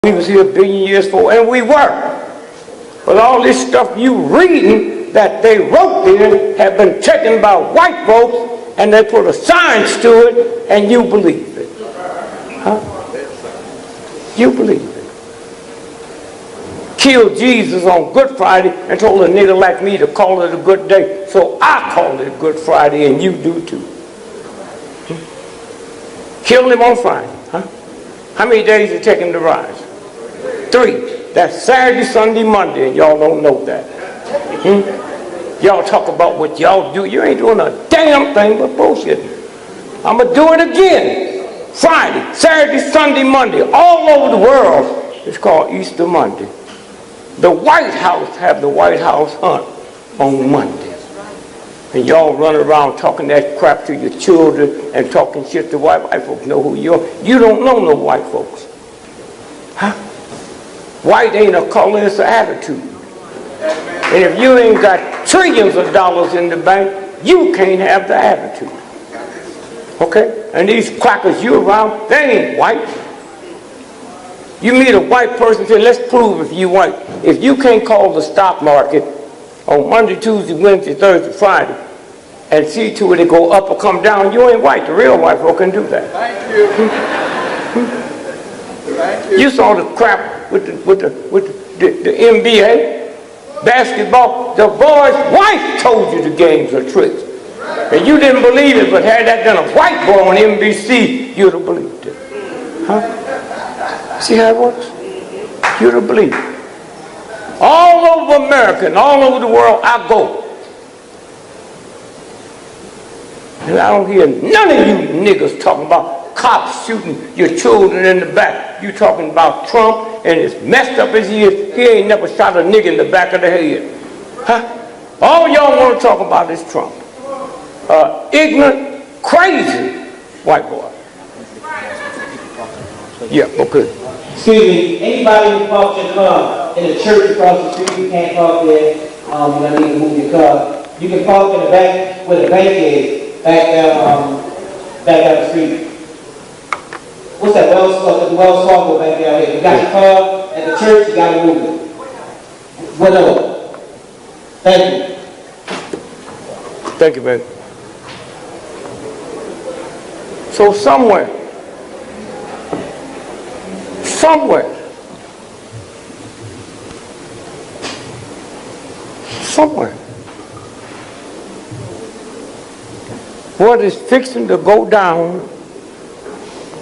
We was here a billion years before, and we were. But all this stuff you reading that they wrote there have been taken by white folks, and they put a science to it, and you believe it. Huh? You believe it. Killed Jesus on Good Friday and told a nigga like me to call it a good day. So I call it Good Friday, and you do too. Killed him on Friday. Huh? How many days did it take him to rise? 3. That's Saturday, Sunday, Monday, and y'all don't know that. Y'all talk about what y'all do. You ain't doing a damn thing but bullshit. I'm going to do it again. Friday, Saturday, Sunday, Monday. All over the world, it's called Easter Monday. The White House have the White House hunt on Monday. And y'all run around talking that crap to your children and talking shit to white folks know who you are. You don't know no white folks. Huh? White ain't a color, it's an attitude. And if you ain't got trillions of dollars in the bank, you can't have the attitude. Okay? And these crackers you around, they ain't white. You meet a white person and say, let's prove if you white. If you can't call the stock market on Monday, Tuesday, Wednesday, Thursday, Friday, and see to it go up or come down, you ain't white. The real white folk can do that. Thank you. Thank you. You saw the crap with the NBA basketball. The boy's wife told you the games are tricks. And you didn't believe it, but had that done a white boy on NBC, you'd have believed it. Huh? See how it works? You'd have believed it. All over America and all over the world I go. And I don't hear none of you niggas talking about cops shooting your children in the back. You talking about Trump, and as messed up as he is, he ain't never shot a nigga in the back of the head. Huh? All y'all want to talk about is Trump. Ignorant, crazy white boy. Yeah, okay. Excuse me, anybody who parks your car in the church across the street, you can't park there, you're going to need to move your car. You can park in the back where the bank is, back down the street. What's that, Wells Fargo back down here? You got your car at the church, you got to move it. Whatever. Thank you. Thank you, baby. So somewhere, what is fixing to go down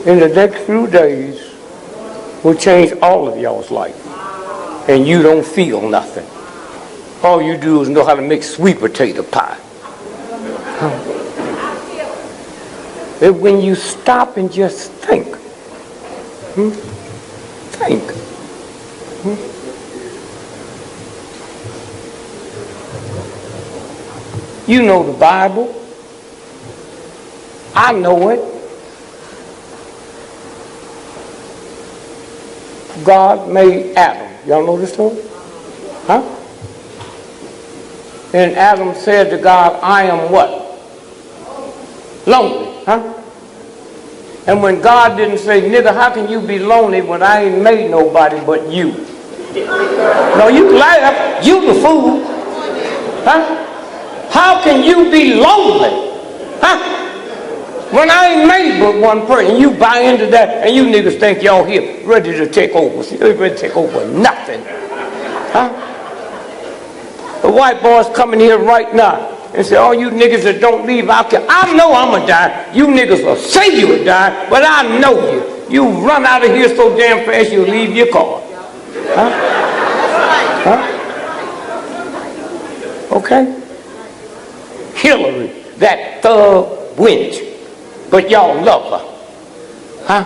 in the next few days will change all of y'all's life. And you don't feel nothing. All you do is know how to make sweet potato pie. And when you stop and just think, You know the Bible. I know it. God made Adam. Y'all know this story? Huh? And Adam said to God, I am what? Lonely. Huh? And when God didn't say, nigga, how can you be lonely when I ain't made nobody but you? No, you laugh. You the fool. Huh? How can you be lonely? Huh? When I ain't made but one person, you buy into that, and you niggas think y'all here ready to take over. See, you ain't ready to take over nothing. Huh? The white boys coming here right now and say, all you niggas that don't leave out here, I know I'm going to die. You niggas will say you will die, but I know you. You run out of here so damn fast you'll leave your car. Huh? Huh? Okay? Hillary, that thug wench. But y'all love her. Huh?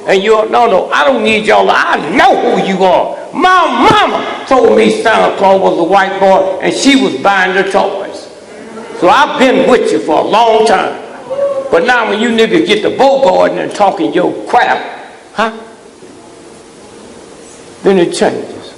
And you're, no, I don't need y'all. I know who you are. My mama told me Santa Claus was a white boy and she was buying the toys. So I've been with you for a long time. But now when you niggas get to bogarting and talking your crap, huh? Then it changes.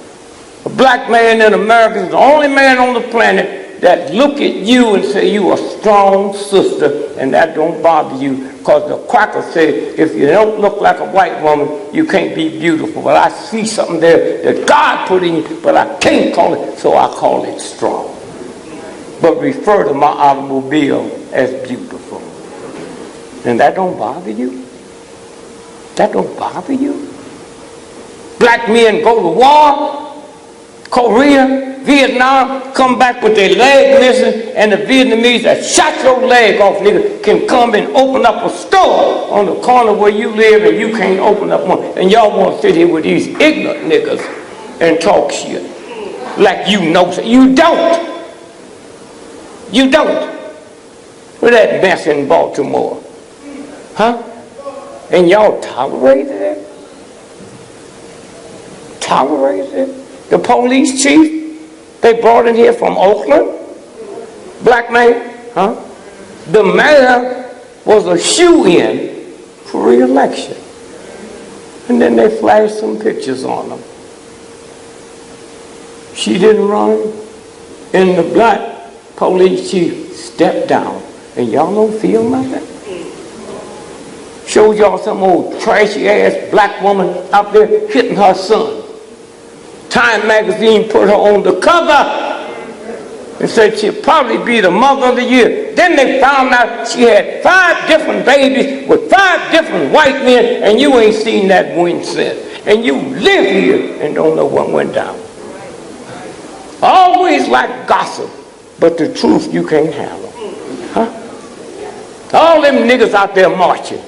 A black man in America is the only man on the planet that look at you and say you a strong sister, and that don't bother you. because the cracker said, if you don't look like a white woman, you can't be beautiful. But I see something there that God put in you, but I can't call it, so I call it strong. But refer to my automobile as beautiful. And that don't bother you? That don't bother you? Black men go to war, Korea, Vietnam, come back with their leg missing, and the Vietnamese that shot your leg off, nigga, can come and open up a store on the corner where you live and you can't open up one. And y'all want to sit here with these ignorant niggas and talk shit like you know. You don't. You don't. With that mess in Baltimore. Huh? And y'all tolerated it? Tolerated it? The police chief, they brought in here from Oakland, black man, huh? The mayor was a shoe-in for re-election. And then they flashed some pictures on him. She didn't run, and the black police chief stepped down. And y'all don't feel nothing? Showed y'all some old trashy-ass black woman out there hitting her son. Time magazine put her on the cover and said she'd probably be the mother of the year. Then they found out she had 5 different babies with 5 different white men, and you ain't seen that win since. And you live here and don't know what went down. Always like gossip, but the truth you can't handle. Huh? All them niggas out there marching.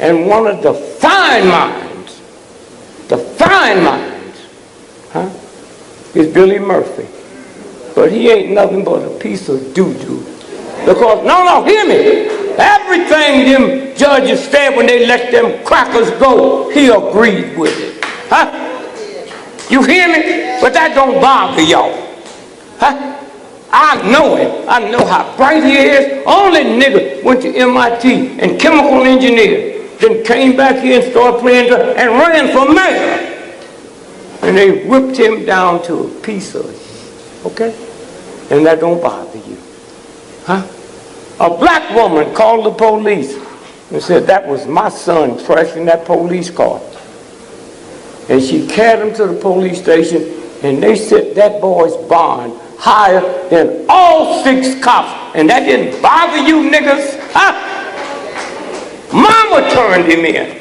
And one of the fine minds, huh, is Billy Murphy. But he ain't nothing but a piece of doo-doo. Because, no, hear me. Everything them judges said when they let them crackers go, he agreed with it. Huh? You hear me? But that don't bother y'all. Huh? I know it. I know how bright he is. Only nigga went to MIT and chemical engineer. Then came back here and started playing and ran for mayor. And they whipped him down to a piece of it. Okay? And that don't bother you. Huh? A black woman called the police and said that was my son fresh in that police car. And she carried him to the police station, and they set that boy's bond higher than all 6 cops. And that didn't bother you niggas? Huh? Mama turned him in.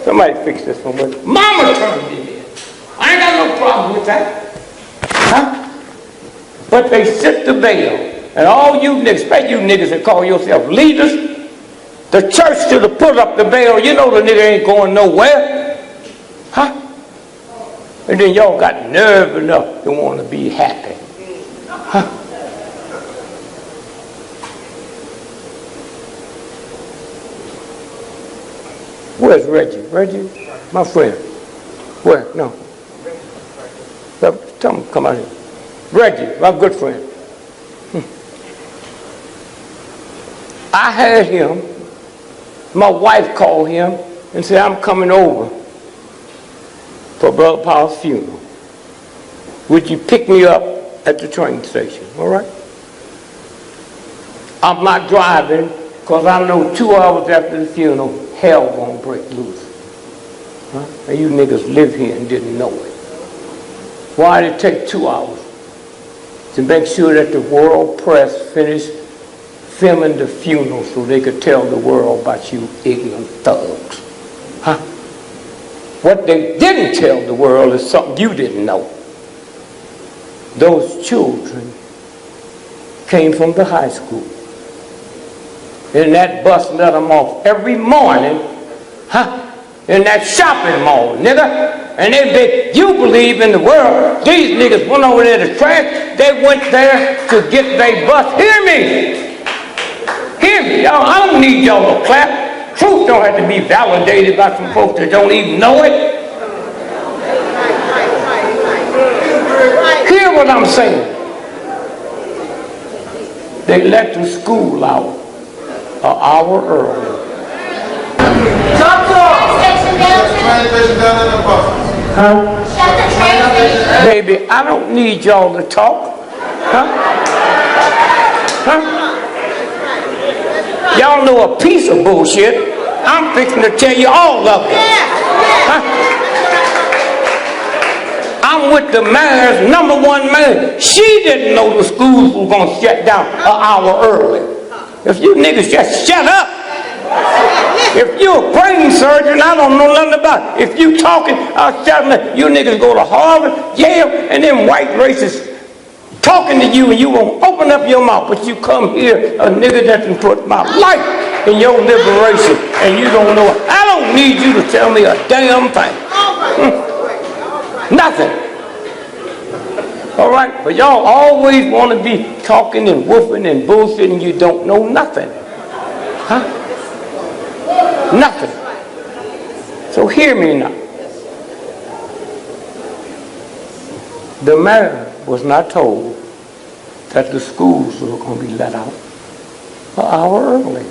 Somebody fix this one. Mama turned him in. I ain't got no problem with that. Huh? But they set the bail. And all you niggas, especially you niggas that call yourself leaders, the church should have put up the bail. You know the nigga ain't going nowhere. Huh? And then y'all got nerve enough to want to be happy. Huh? Where's Reggie? Reggie? My friend. Where? No. Tell him, come out here. Reggie, my good friend. I had him, my wife called him and said, I'm coming over for Brother Powell's funeral. Would you pick me up at the train station, all right? I'm not driving because I know 2 hours after the funeral, hell won't break loose. Huh? And you niggas live here and didn't know it. Why did it take 2 hours? To make sure that the world press finished filming the funeral so they could tell the world about you ignorant thugs. Huh? What they didn't tell the world is something you didn't know. Those children came from the high school. And that bus let them off every morning, huh? In that shopping mall, nigga. And you believe in the world. These niggas went over there to trash. They went there to get their bus. Hear me. Hear me. Y'all, I don't need y'all to clap. Truth don't have to be validated by some folks that don't even know it. Hear what I'm saying. They let the school out an hour early. Talk to Huh? Baby, I don't need y'all to talk. Huh? Huh? Y'all know a piece of bullshit. I'm fixing to tell you all of it. Huh? I'm with the mayor's #1 man. She didn't know the schools were going to shut down an hour early. If you niggas just shut up. If you're a brain surgeon, I don't know nothing about it. If you talking, I'll shut up. You niggas go to Harvard, Yale, and them white racists talking to you, and you won't open up your mouth, but you come here, a nigga that can put my life in your liberation, and you don't know it. I don't need you to tell me a damn thing. Nothing. All right? But y'all always want to be talking and woofing and bullshitting, and you don't know nothing. Huh? Nothing. So hear me now. The mayor was not told that the schools were going to be let out an hour early.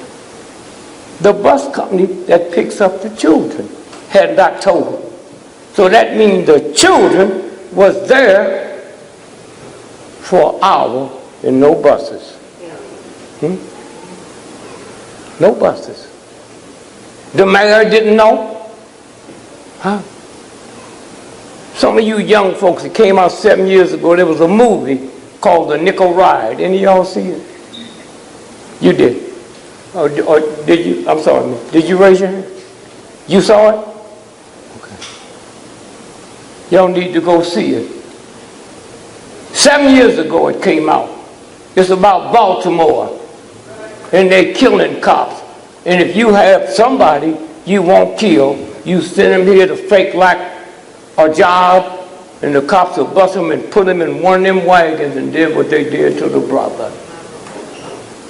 The bus company that picks up the children had not told them. So that means the children was there for an hour and no buses. No buses. The mayor didn't know? Huh? Some of you young folks that came out 7 years ago, there was a movie called The Nickel Ride. Any of y'all see it? You did. Or did you? I'm sorry. Did you raise your hand? You saw it? Okay. Y'all need to go see it. 7 years ago it came out. It's about Baltimore. And they're killing cops. And if you have somebody you won't kill, you send them here to fake like a job, and the cops will bust them and put them in one of them wagons and did what they did to the brother.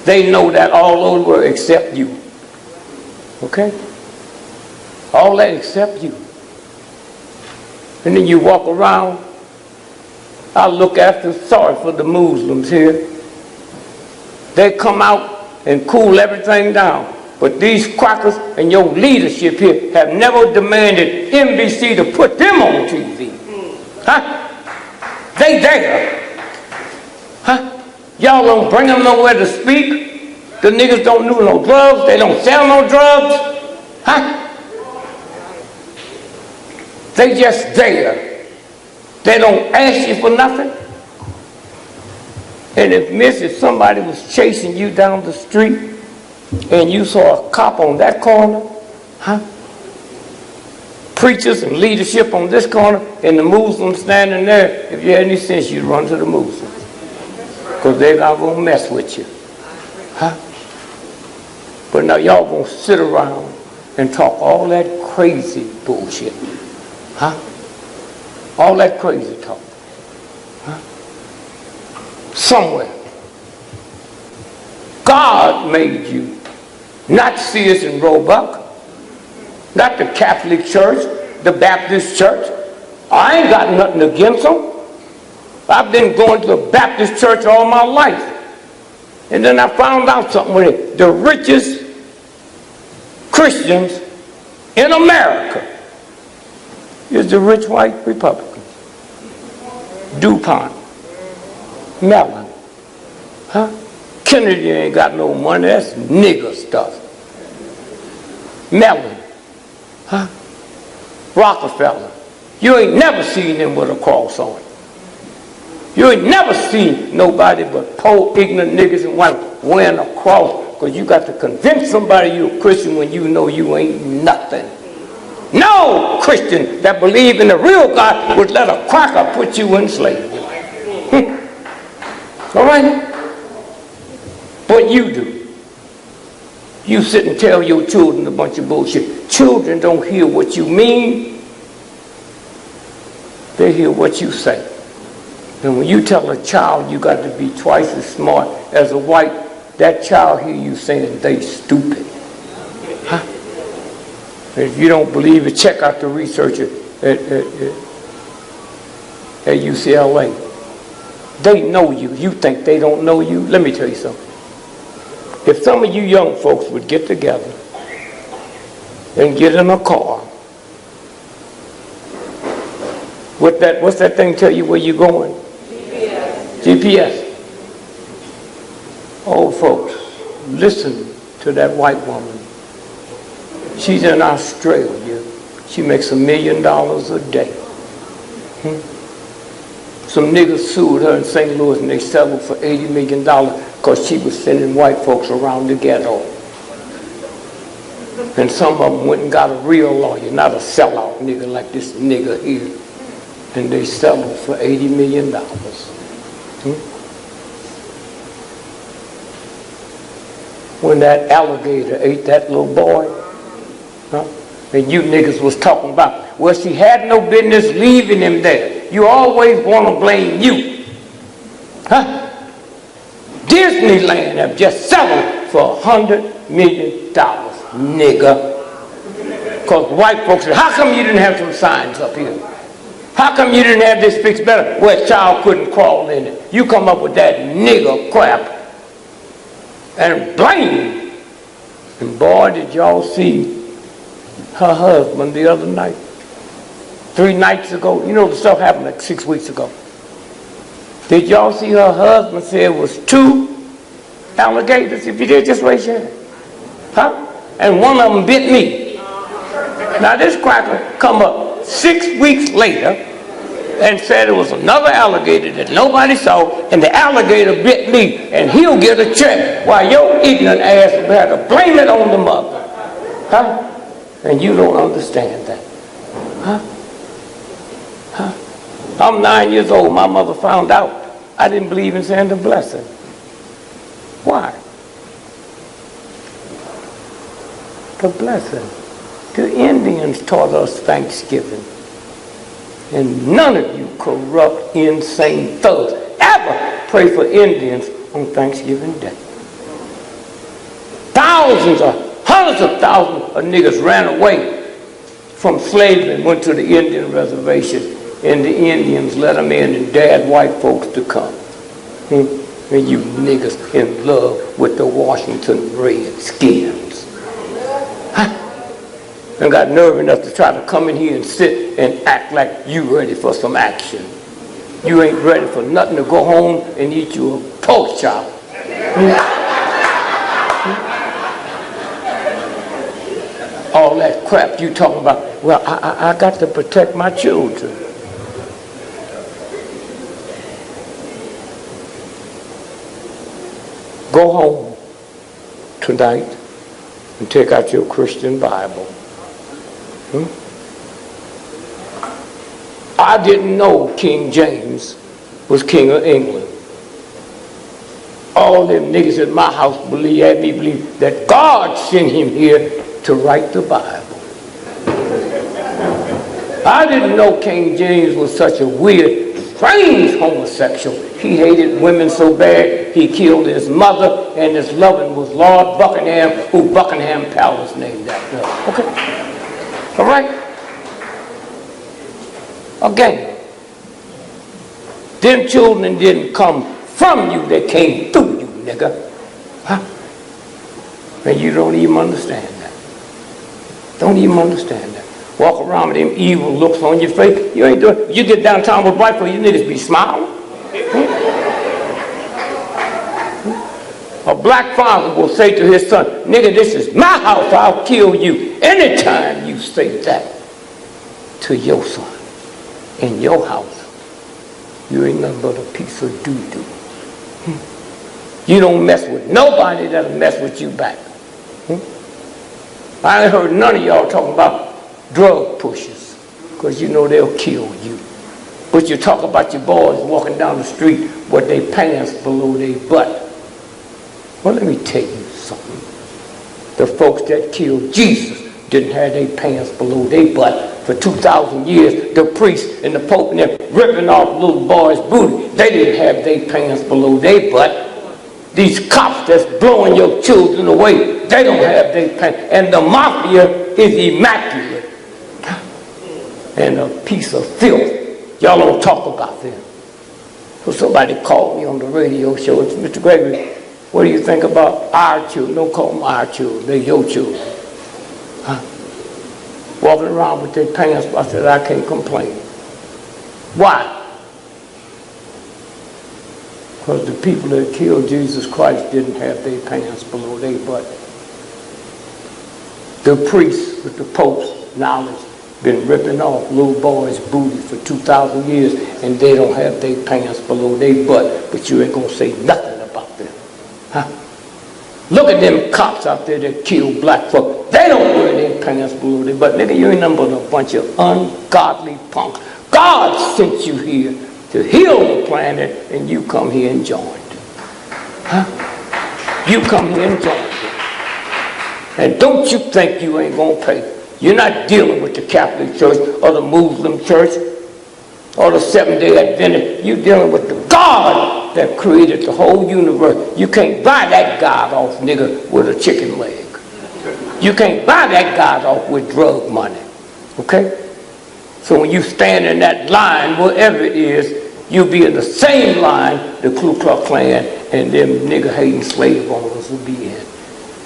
They know that all over except you. Okay? All that except you. And then you walk around. I look after, sorry for the Muslims here. They come out and cool everything down. But these crackers and your leadership here have never demanded NBC to put them on TV. Huh? They there. Huh? Y'all don't bring them nowhere to speak. The niggas don't do no drugs. They don't sell no drugs. Huh? They just there. They don't ask you for nothing. And if somebody was chasing you down the street and you saw a cop on that corner, huh? Preachers and leadership on this corner and the Muslims standing there, if you had any sense, you'd run to the Muslims. Because they're not going to mess with you. Huh? But now y'all going to sit around and talk all that crazy bullshit. Huh? All that crazy talk. Huh? Somewhere. God made you. Not Sears and Roebuck. Not the Catholic Church, the Baptist Church. I ain't got nothing against them. I've been going to the Baptist church all my life. And then I found out something with it. The richest Christians in America is the rich white Republicans. DuPont, Mellon. Huh? Kennedy ain't got no money. That's nigger stuff. Mellon. Huh? Rockefeller. You ain't never seen him with a cross on. You ain't never seen nobody but poor, ignorant niggas and white wearing a cross, because you got to convince somebody you're a Christian when you know you ain't nothing. No Christian that believe in the real God would let a cracker put you in slavery. All right? But you do. You sit and tell your children a bunch of bullshit. Children don't hear what you mean. They hear what you say. And when you tell a child you got to be twice as smart as a white, that child hear you saying they stupid. Huh? If you don't believe it, check out the research at UCLA. They know you. You think they don't know you? Let me tell you something. If some of you young folks would get together and get in a car, what's that thing tell you where you're going? GPS. Oh, folks, listen to that white woman. She's in Australia. She makes $1 million a day. Some niggas sued her in St. Louis and they settled for $80 million because she was sending white folks around the ghetto. And some of them went and got a real lawyer, not a sellout nigga like this nigga here. And they settled for $80 million. When that alligator ate that little boy, and you niggas was talking about, well, she had no business leaving him there. You always want to blame you. Disneyland have just settled for $100 million, nigga. Because white folks said, how come you didn't have some signs up here? How come you didn't have this fixed better where a child couldn't crawl in it? You come up with that nigger crap and blame. And boy, did y'all see her husband the other night. 3 nights ago. You know the stuff happened like 6 weeks ago. Did y'all see her husband say it was 2 alligators? If you did, just raise your hand. And one of them bit me. Now this cracker come up 6 weeks later and said it was another alligator that nobody saw, and the alligator bit me, and he'll get a check while your ignorant ass will have to blame it on the mother. And you don't understand that. I'm 9 years old. My mother found out I didn't believe in saying the blessing. Why? The blessing. The Indians taught us Thanksgiving. And none of you corrupt, insane thugs ever pray for Indians on Thanksgiving Day. Hundreds of thousands of niggas ran away from slavery and went to the Indian reservation, and the Indians let them in and dared white folks to come. And you niggas in love with the Washington Redskins. And got nerve enough to try to come in here and sit and act like you ready for some action. You ain't ready for nothing to go home and eat you a pork chop. All that crap you talking about. Well, I got to protect my children. Go home tonight and take out your Christian Bible. I didn't know King James was King of England. All them niggas at my house had me believe that God sent him here to write the Bible. I didn't know King James was such a weird, strange homosexual. He hated women so bad he killed his mother, and his loving was Lord Buckingham, who Buckingham Palace named after. Okay? All right? Again, them children didn't come from you, they came through you, nigga. And you don't even understand that. Don't even understand that. Walk around with them evil looks on your face. You ain't doing it. You get downtown with white folks, you niggas be smiling. A black father will say to his son, nigga, this is my house, I'll kill you. Anytime you say that to your son in your house, you ain't nothing but a piece of doo-doo. You don't mess with nobody that'll mess with you back. I ain't heard none of y'all talking about drug pushers, because you know they'll kill you. But you talk about your boys walking down the street with their pants below their butt. Well, let me tell you something. The folks that killed Jesus didn't have their pants below their butt. For 2,000 years, the priests and the Pope and them ripping off little boys' booty. They didn't have their pants below their butt. These cops that's blowing your children away, they don't have their pants. And the mafia is immaculate. And a piece of filth. Y'all don't talk about them. So somebody called me on the radio show. It's Mr. Gregory. What do you think about our children? Don't call them our children. They're your children. Walking around with their pants. I said, I can't complain. Why? Because the people that killed Jesus Christ didn't have their pants below their butt. The priests with the Pope's knowledge been ripping off little boys' booty for 2,000 years, and they don't have their pants below their butt, but you ain't gonna say nothing about them. Huh? Look at them cops out there that kill black folk. They don't wear their pants below their butt. Nigga, you ain't nothing but a bunch of ungodly punks. God sent you here to heal the planet, and you come here and joined. Huh? You come here and joined. And don't you think you ain't gonna pay. You're not dealing with the Catholic Church or the Muslim Church or the Seventh-day Adventist. You're dealing with the God that created the whole universe. You can't buy that God off, nigga, with a chicken leg. You can't buy that God off with drug money. Okay? So when you stand in that line, wherever it is, you'll be in the same line the Ku Klux Klan and them nigger-hating slave owners will be in.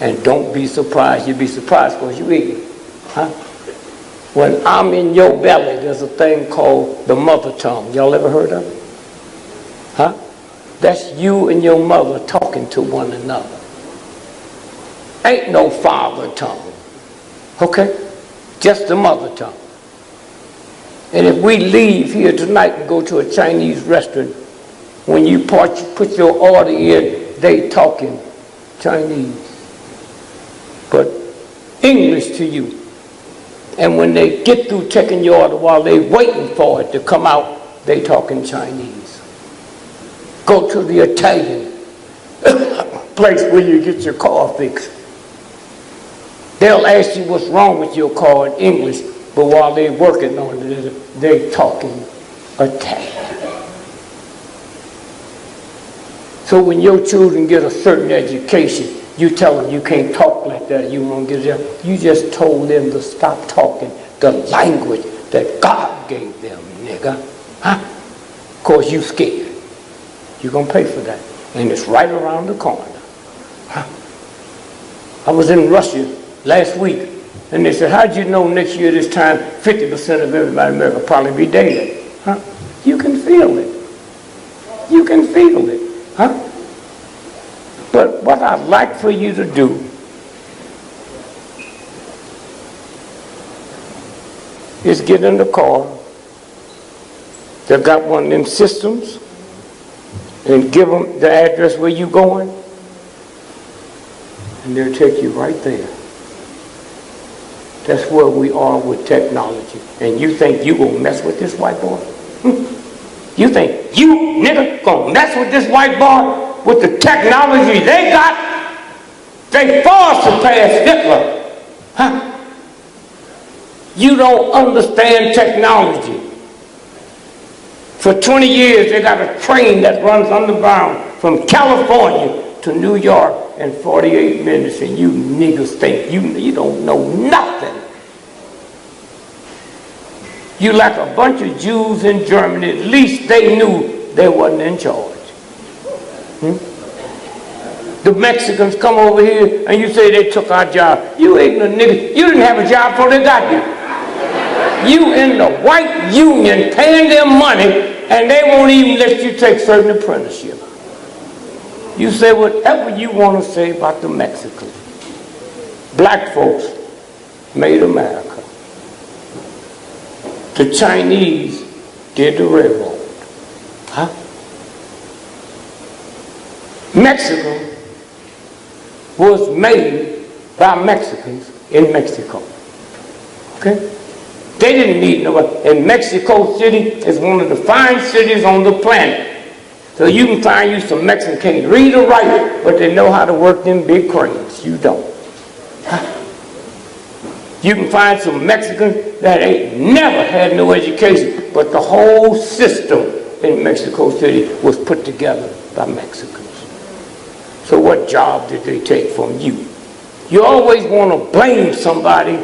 And don't be surprised. You'll be surprised because you ignorant. Huh? When I'm in your belly, there's a thing called the mother tongue. Y'all ever heard of it? Huh? That's you and your mother talking to one another. Ain't no father tongue. Okay? Just the mother tongue. And if we leave here tonight and go to a Chinese restaurant, when you put your order in, they talking Chinese. But English to you. And when they get through taking your order, while they waiting for it to come out, they talking Chinese. Go to the Italian place where you get your car fixed. They'll ask you what's wrong with your car in English, but while they're working on it, they're talking Italian. So when your children get a certain education, you tell them you can't talk like that, you won't get it. You just told them to stop talking the language that God gave them, nigga. Huh? Of course you scared. You're going to pay for that. And it's right around the corner. Huh? I was in Russia last week, and they said, how'd you know next year this time 50% of everybody in America will probably be dead? Huh? You can feel it. You can feel it. Huh? But what I'd like for you to do is get in the car that got one of them systems and give them the address where you're going, and they'll take you right there. That's where we are with technology. And you think you gonna mess with this white boy? You think you, nigga, gonna mess with this white boy? With the technology they got, they far surpass Hitler. Huh? You don't understand technology. For 20 years, they got a train that runs underground from California to New York in 48 minutes, and you niggas think you don't know nothing. You like a bunch of Jews in Germany. At least they knew they wasn't in charge. The Mexicans come over here and you say they took our job. You ignorant niggas. You didn't have a job before they got you. You in the white union paying them money, and they won't even let you take certain apprenticeship. You say whatever you want to say about the Mexicans. Black folks made America. The Chinese did the railroad. Huh? Mexico was made by Mexicans in Mexico. Okay? They didn't need nobody. And Mexico City is one of the fine cities on the planet. So you can find you some Mexicans can't read or write, but they know how to work them big cranes. You don't. Huh? You can find some Mexicans that ain't never had no education, but the whole system in Mexico City was put together by Mexicans. So what job did they take from you? You always want to blame somebody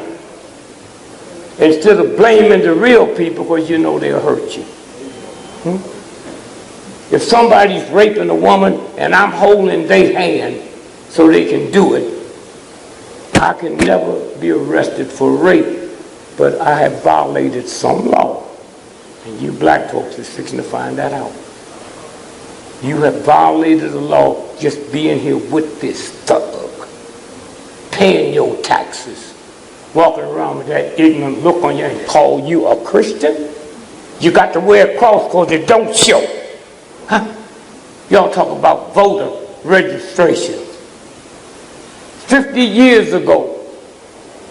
instead of blaming the real people, because you know they'll hurt you. If somebody's raping a woman and I'm holding their hand so they can do it, I can never be arrested for rape, but I have violated some law. And you black folks is fixing to find that out. You have violated the law just being here with this thug, paying your taxes, walking around with that ignorant look on you and call you a Christian? You got to wear a cross because it don't show. Huh? Y'all talk about voter registration. 50 years ago,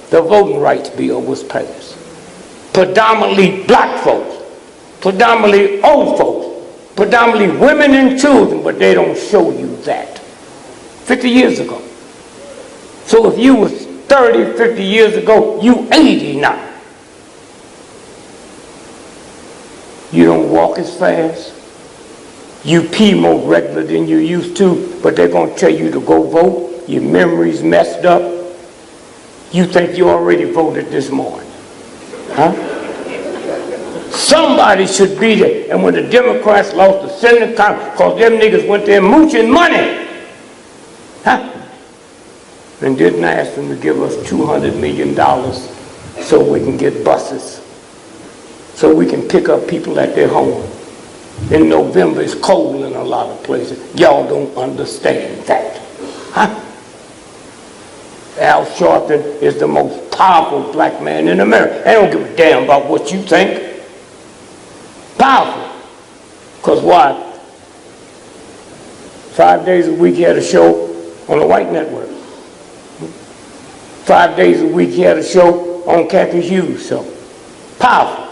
the Voting Rights Bill was passed. Predominantly black folks, predominantly old folks, predominantly women and children, but they don't show you that. 50 years ago. So if you was 30, 50 years ago, you 80 now. You don't walk as fast. You pee more regular than you used to, but they're going to tell you to go vote. Your memory's messed up. You think you already voted this morning. Huh? Somebody should be there. And when the Democrats lost the Senate Congress, because them niggas went there mooching money, huh? And didn't ask them to give us $200 million so we can get buses, so we can pick up people at their home. In November, it's cold in a lot of places. Y'all don't understand that. Huh? Al Sharpton is the most powerful black man in America. They don't give a damn about what you think. Powerful. Because why? 5 days a week he had a show on the white network. 5 days a week he had a show on Kathy Hughes' show. Powerful.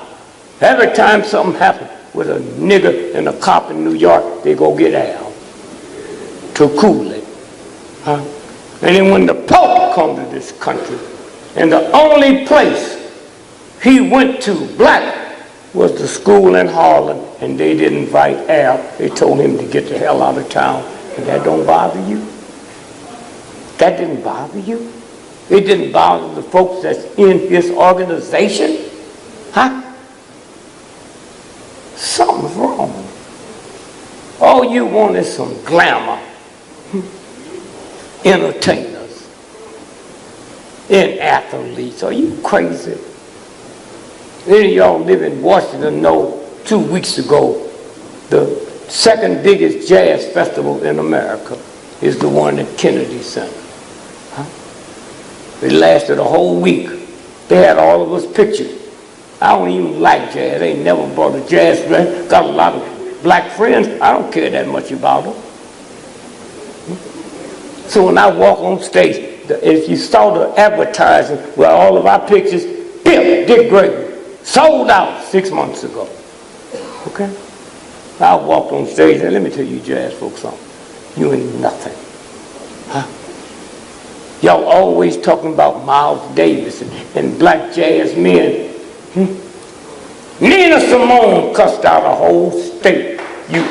Every time something happened with a nigger and a cop in New York, they go get Al to cool it. Huh? And then when the Pope come to this country, and the only place he went to, black, was the school in Harlem, and they didn't invite Al. They told him to get the hell out of town. And that don't bother you? That didn't bother you? It didn't bother the folks that's in his organization? Huh? Something's wrong. All you want is some glamour. Entertainers and athletes. Are you crazy? Any of y'all live in Washington know 2 weeks ago the second biggest jazz festival in America is the one at Kennedy Center. Huh? It lasted a whole week. They had all of us pictures. I don't even like jazz. They ain't never bought a jazz band. Got a lot of black friends. I don't care that much about them. So when I walk on stage, if you saw the advertising where all of our pictures, Dick Gregory, sold out 6 months ago. Okay? I walked on stage and let me tell you jazz folks something. You ain't nothing. Huh? Y'all always talking about Miles Davis and black jazz men. Nina Simone cussed out a whole state. You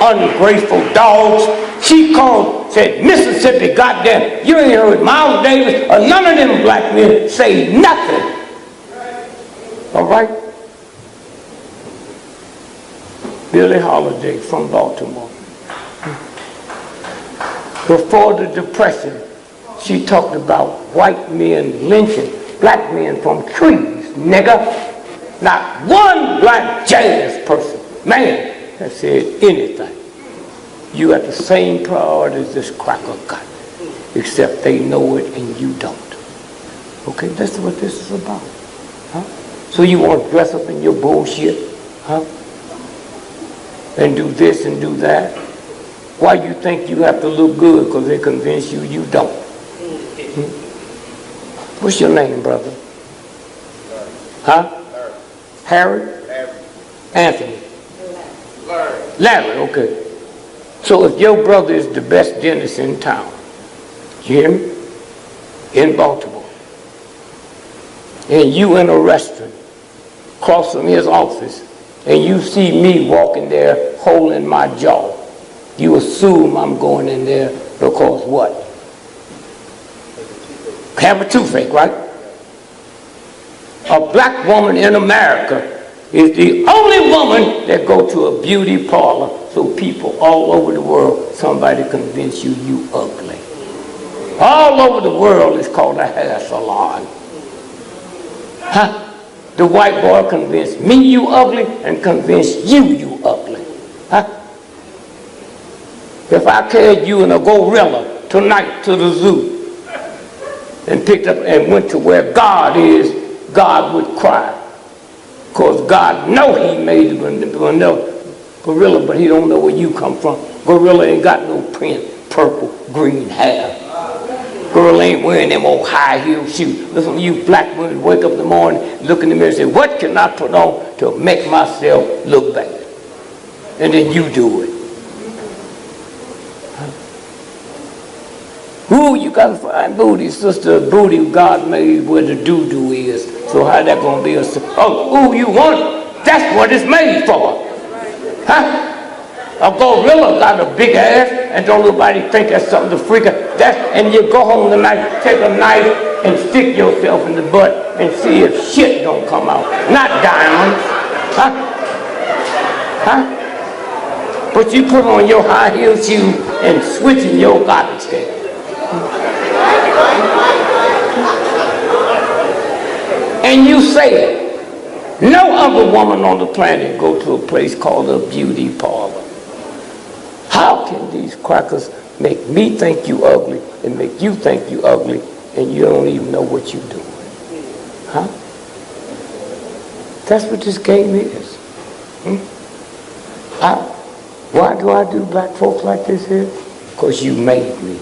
ungrateful dogs. She called, said, Mississippi, goddamn, you ain't heard Miles Davis or none of them black men say nothing. All right? Billie Holiday from Baltimore. Before the Depression, she talked about white men lynching black men from trees, nigga. Not one black jazz person, man, that said anything. You got the same priorities this cracker got, except they know it and you don't. Okay, that's what this is about. Huh? So you want to dress up in your bullshit, huh? And do this and do that? Why you think you have to look good? Because they convince you you don't. What's your name, brother? Huh? Harry? Anthony? Larry, okay. So if your brother is the best dentist in town, you hear me? In Baltimore, and you in a restaurant across from his office, and you see me walking there holding my jaw, you assume I'm going in there because what? Have a toothache, right? A black woman in America is the only woman that go to a beauty parlor so people all over the world, somebody convince you you ugly. All over the world it's called a hair salon. Huh? The white boy convinced me you ugly and convinced you ugly. Huh? If I carried you in a gorilla tonight to the zoo, and picked up and went to where God is, God would cry. Because God know he made the gorilla, but he don't know where you come from. Gorilla ain't got no pink, purple, green hair. Gorilla ain't wearing them old high heel shoes. Listen, you black women wake up in the morning, look in the mirror and say, what can I put on to make myself look bad? And then you do it. Ooh, you got to find booty, sister. Booty God made where the doo-doo is. So how that going to be a... Oh, ooh, you want it? That's what it's made for. Huh? A gorilla got a big ass, and don't nobody think that's something to freak out. And you go home tonight, take a knife, and stick yourself in the butt and see if shit don't come out. Not diamonds. Huh? Huh? But you put on your high heel shoes and switch in your garbage can. And you say it. No other woman on the planet go to a place called a beauty parlor. How can these crackers make me think you ugly and make you think you ugly and you don't even know what you're doing? Huh? That's what this game is. Why do I do black folks like this here? Because you made me.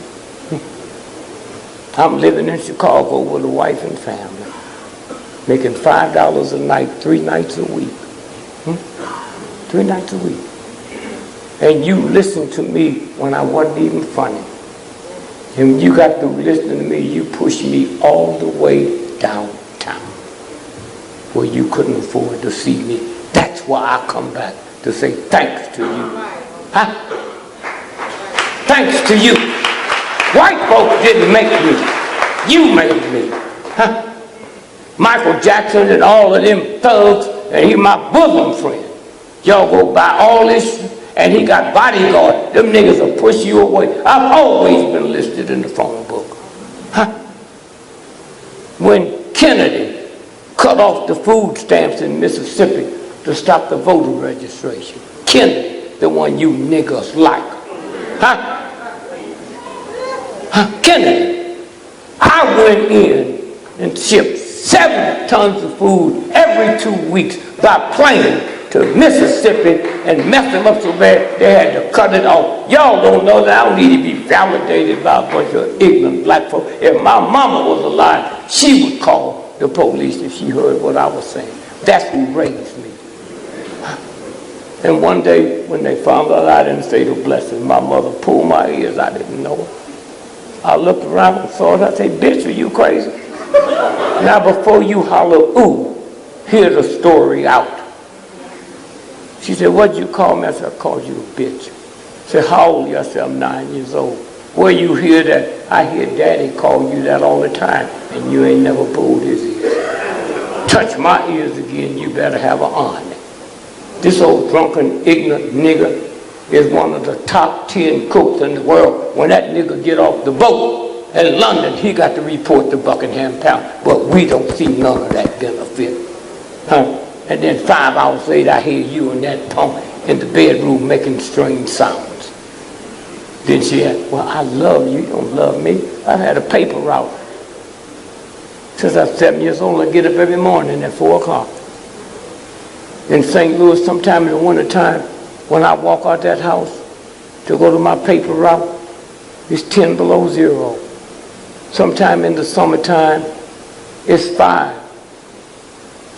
I'm living in Chicago with a wife and family, making $5 a night, 3 nights a week. 3 nights a week. And you listened to me when I wasn't even funny. And when you got through listening to me, you pushed me all the way downtown where you couldn't afford to see me. That's why I come back to say thanks to you. Huh? Thanks to you. White folks didn't make me. You made me. Huh? Michael Jackson and all of them thugs, and he my bosom friend. Y'all go buy all this, and he got bodyguards. Them niggas will push you away. I've always been listed in the phone book. Huh? When Kennedy cut off the food stamps in Mississippi to stop the voter registration. Kennedy, the one you niggas like. Huh? Kennedy, I went in and shipped 7 tons of food every 2 weeks by plane to Mississippi and messed them up so bad they had to cut it off. Y'all don't know that I don't need to be validated by a bunch of ignorant black folks. If my mama was alive, she would call the police if she heard what I was saying. That's who raised me. And one day when they found out I didn't say the blessing, my mother pulled my ears. I didn't know it. I looked around and saw it. I said, bitch, are you crazy? Now before you holler, ooh, hear the story out. She said, what'd you call me? I said, I called you a bitch. She said, how old are you? I said, I'm 9 years old. Where you hear that? I hear daddy call you that all the time, and you ain't never pulled his ears. Touch my ears again, you better have an army. This old drunken, ignorant nigger is one of the top 10 cooks in the world. When that nigga get off the boat in London, he got to report to Buckingham Palace. But we don't see none of that benefit. Huh? And then 5 hours later, I hear you and that punk in the bedroom making strange sounds. Then she said, well, I love you. You don't love me. I've had a paper route. Since I was 7 years old, I get up every morning at 4 o'clock. In St. Louis, sometime in the wintertime, when I walk out that house to go to my paper route, it's 10 below 0. Sometime in the summertime, it's 5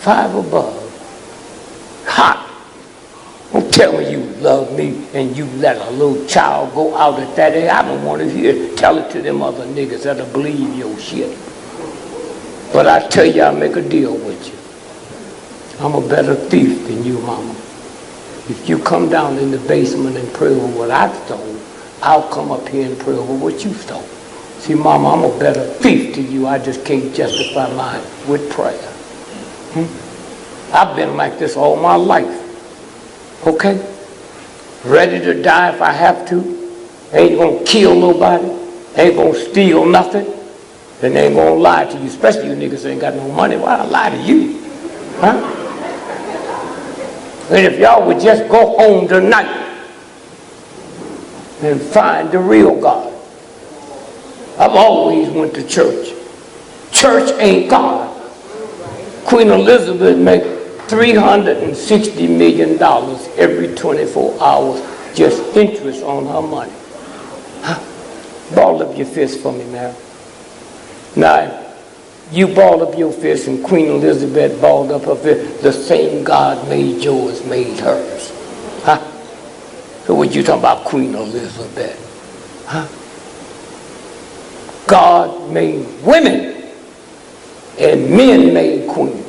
above. Hot. Don't tell me you love me and you let a little child go out at that age. I don't want to hear. Tell it to them other niggas that'll believe your shit. But I tell you, I'll make a deal with you. I'm a better thief than you, mama. If you come down in the basement and pray over what I stole, I'll come up here and pray over what you stole. See, mama, I'm a better thief than you. I just can't justify mine with prayer. I've been like this all my life. Okay? Ready to die if I have to. Ain't gonna kill nobody. Ain't gonna steal nothing. And ain't gonna lie to you. Especially you niggas ain't got no money. Why I lie to you? Huh? And if y'all would just go home tonight and find the real God. I've always went to church. church ain't God. Queen Elizabeth makes $360 million every 24 hours, just interest on her money. Huh? Ball up your fist for me, Mary. Now, you balled up your fist and Queen Elizabeth balled up her fist. The same God made yours, made hers. Huh? So what you talking about, Queen Elizabeth? Huh? God made women and men made queens.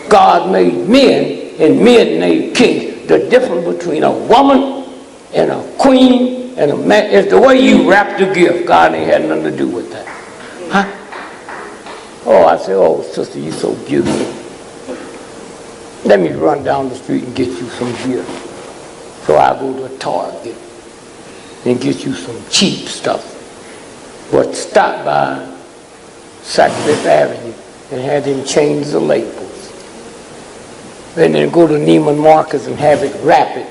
God made men and men made kings. The difference between a woman and a queen and a man is the way you wrap the gift. God ain't had nothing to do with that. Huh? Oh, I say, oh, sister, you so beautiful. Let me run down the street and get you some gifts. So I go to Target and get you some cheap stuff. But stop by Sutcliffe Avenue and have them change the labels. And then go to Neiman Marcus and have it wrap it.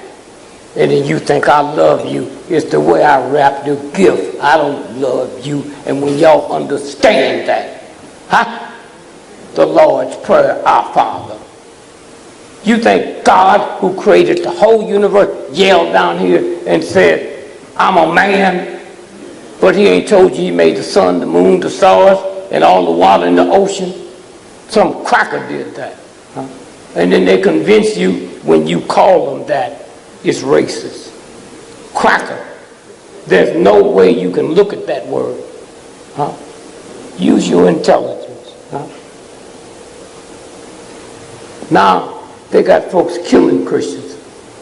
And then you think I love you. It's the way I wrap the gift. I don't love you. And when y'all understand that, huh? The Lord's Prayer, our Father. You think God, who created the whole universe, yelled down here and said, I'm a man, but he ain't told you he made the sun, the moon, the stars, and all the water in the ocean? Some cracker did that. Huh? And then they convince you when you call them that, it's racist. Cracker. There's no way you can look at that word. Huh? Use your intelligence. Huh? Now, they got folks killing Christians.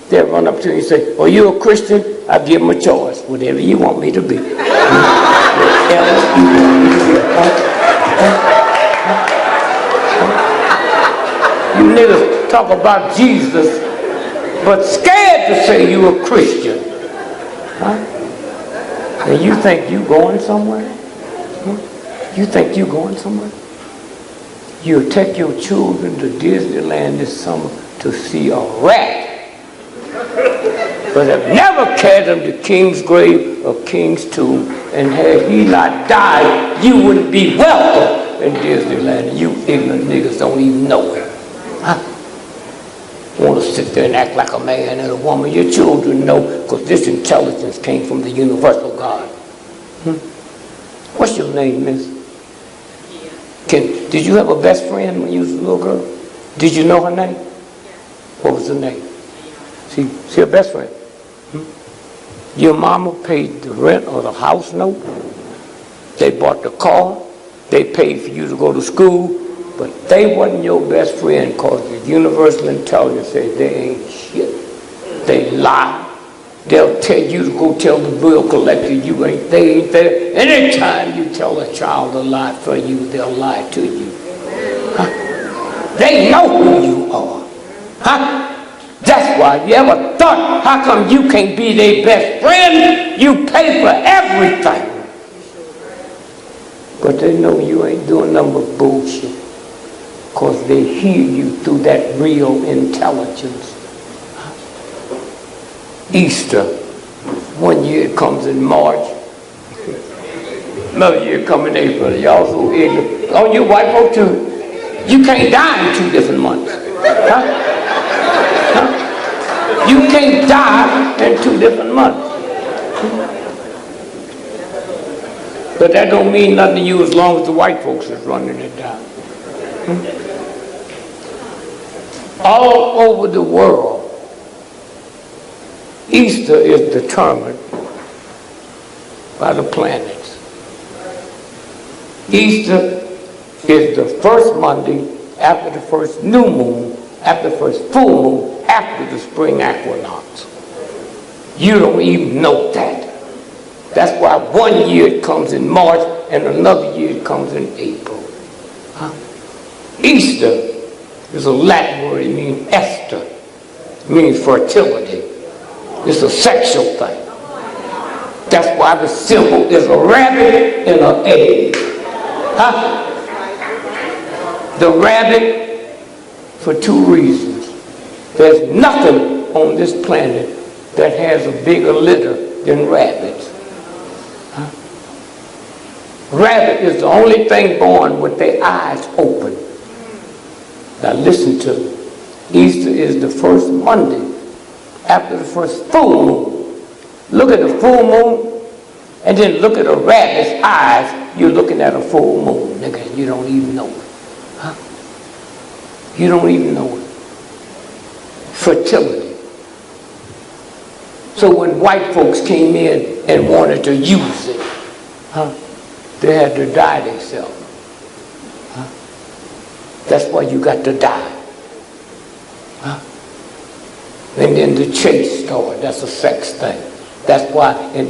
They'll run up to you and say, are you a Christian? I give them a choice. Whatever you want me to be. Whatever you want me to be. You niggas talk about Jesus, but scared to say you a Christian. Huh? And you think you going somewhere? Huh? You think you going somewhere? You'll take your children to Disneyland this summer to see a rat. But have never carried them to King's grave or King's tomb, and had he not died, you wouldn't be welcome in Disneyland. You ignorant niggas don't even know it. Huh? Want to sit there and act like a man and a woman. Your children know, because this intelligence came from the universal God. What's your name, miss? Did you have a best friend when you was a little girl? Did you know her name? What was her name? See her best friend. Your mama paid the rent or the house note. They bought the car. They paid for you to go to school. But they wasn't your best friend because the universal intelligence said they ain't shit. They lie. They'll tell you to go tell the bill collector you ain't there. Anytime you tell a child a lie for you, they'll lie to you. Huh? They know who you are. Huh? That's why you ever thought, how come you can't be their best friend? You pay for everything. But they know you ain't doing nothing but bullshit. Because they hear you through that real intelligence. Easter, one year it comes in March, another year it comes in April. Y'all so ignorant. Oh, you white folk too. You can't die in 2 different months. Huh? Huh? You can't die in 2 different months. But that don't mean nothing to you as long as the white folks is running it down. All over the world, Easter is determined by the planets. Easter is the first Monday after the first new moon, after the first full moon, after the spring equinox. You don't even know that. That's why one year it comes in March and another year it comes in April. Huh? Easter is a Latin word. It means Esther. It means fertility. It's a sexual thing. That's why the symbol is a rabbit and an egg. Huh? The rabbit for 2 reasons. There's nothing on this planet that has a bigger litter than rabbits. Huh? Rabbit is the only thing born with their eyes open. Now listen to me. Easter is the first Monday after the first full moon. Look at the full moon and then look at a rabbit's eyes. You're looking at a full moon, nigga. You don't even know it. Huh? You don't even know it. Fertility. So when white folks came in and wanted to use it, they had to die themselves. That's why you got to die. And then the chase started. That's a sex thing. That's why at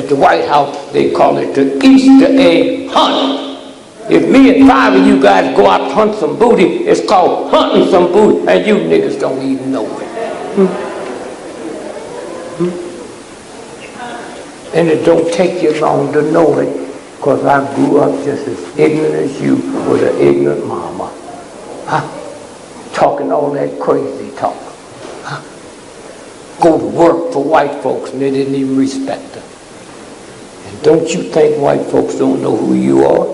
the White House they call it the Easter egg hunt. If me and 5 of you guys go out to hunt some booty, it's called hunting some booty, and you niggas don't even know it. And it don't take you long to know it, because I grew up just as ignorant as you with an ignorant mama. Talking all that crazy talk. Go to work for white folks and they didn't even respect her. And don't you think white folks don't know who you are?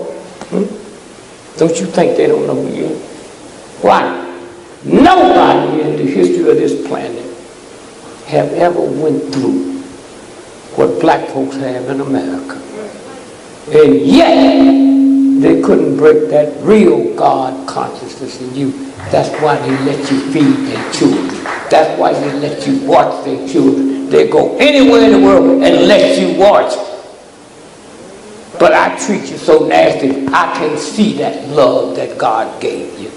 Don't you think they don't know who you are? Why? Nobody in the history of this planet have ever went through what black folks have in America. And yet, they couldn't break that real God consciousness in you. That's why they let you feed their children. That's why they let you watch their children. They go anywhere in the world and let you watch. But I treat you so nasty, I can see that love that God gave you.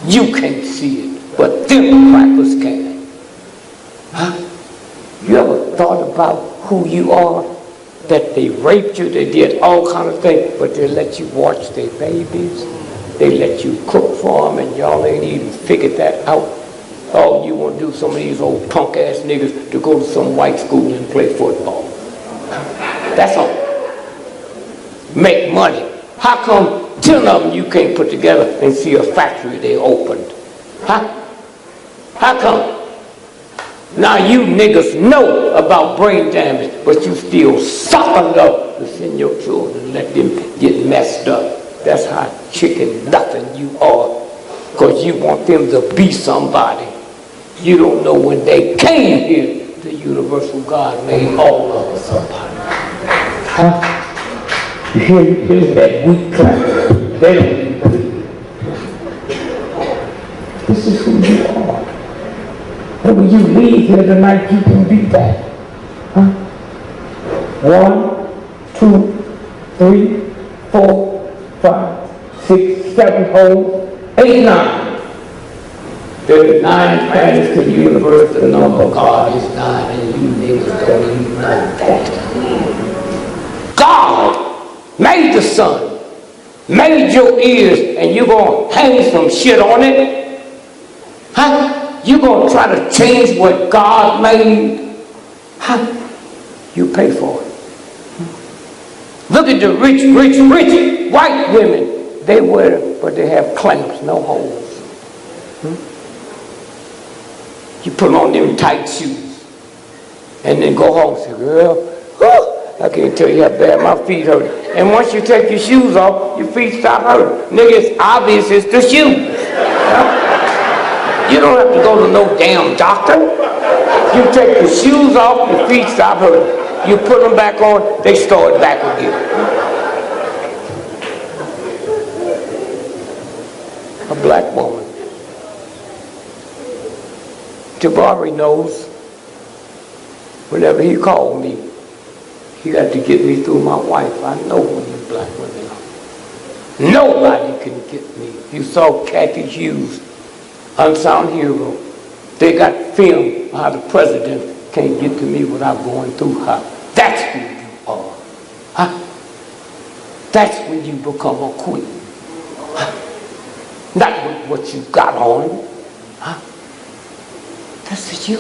You can't see it, but them crackers can. You ever thought about who you are? That they raped you, they did all kinds of things, but they let you watch their babies. They let you cook for them, and y'all ain't even figured that out. All you want to do, some of these old punk ass niggas, to go to some white school and play football. That's all. Make money. How come 10 of them you can't put together and see a factory they opened? How come? Now you niggas know about brain damage, but you still softened up to send your children and let them get messed up. That's how chicken nothing you are, because you want them to be somebody. You don't know when they came here, the universal God made all of us somebody. You hear that weak clap? They don't even believe it. This is who you are. And when you leave here tonight, you can be that. 1, 2, 3, 4, 5, 6, 7 holes, 8, 9. There are 9 planets to the universe. The number of God is 9, and you niggas don't even know that. God made the sun, made your ears, and you gonna hang some shit on it? You gonna try to change what God made? You pay for it. Look at the rich white women. They wear it, but they have clamps, no holes. You put on them tight shoes and then go home and say, girl, I can't tell you how bad my feet hurt. And once you take your shoes off, your feet stop hurting. Nigga, it's obvious it's the shoes. You don't have to go to no damn doctor. You take the shoes off, your feet stop hurting. You put them back on, they start back again. A black woman. Jabari knows whenever he called me, he got to get me through my wife. I know who these black women are. Nobody can get me. You saw Kathy Hughes, Unsung Hero. They got film how the president can't get to me without going through her. That's who you are. That's when you become a queen. Not with what you got on. That's you.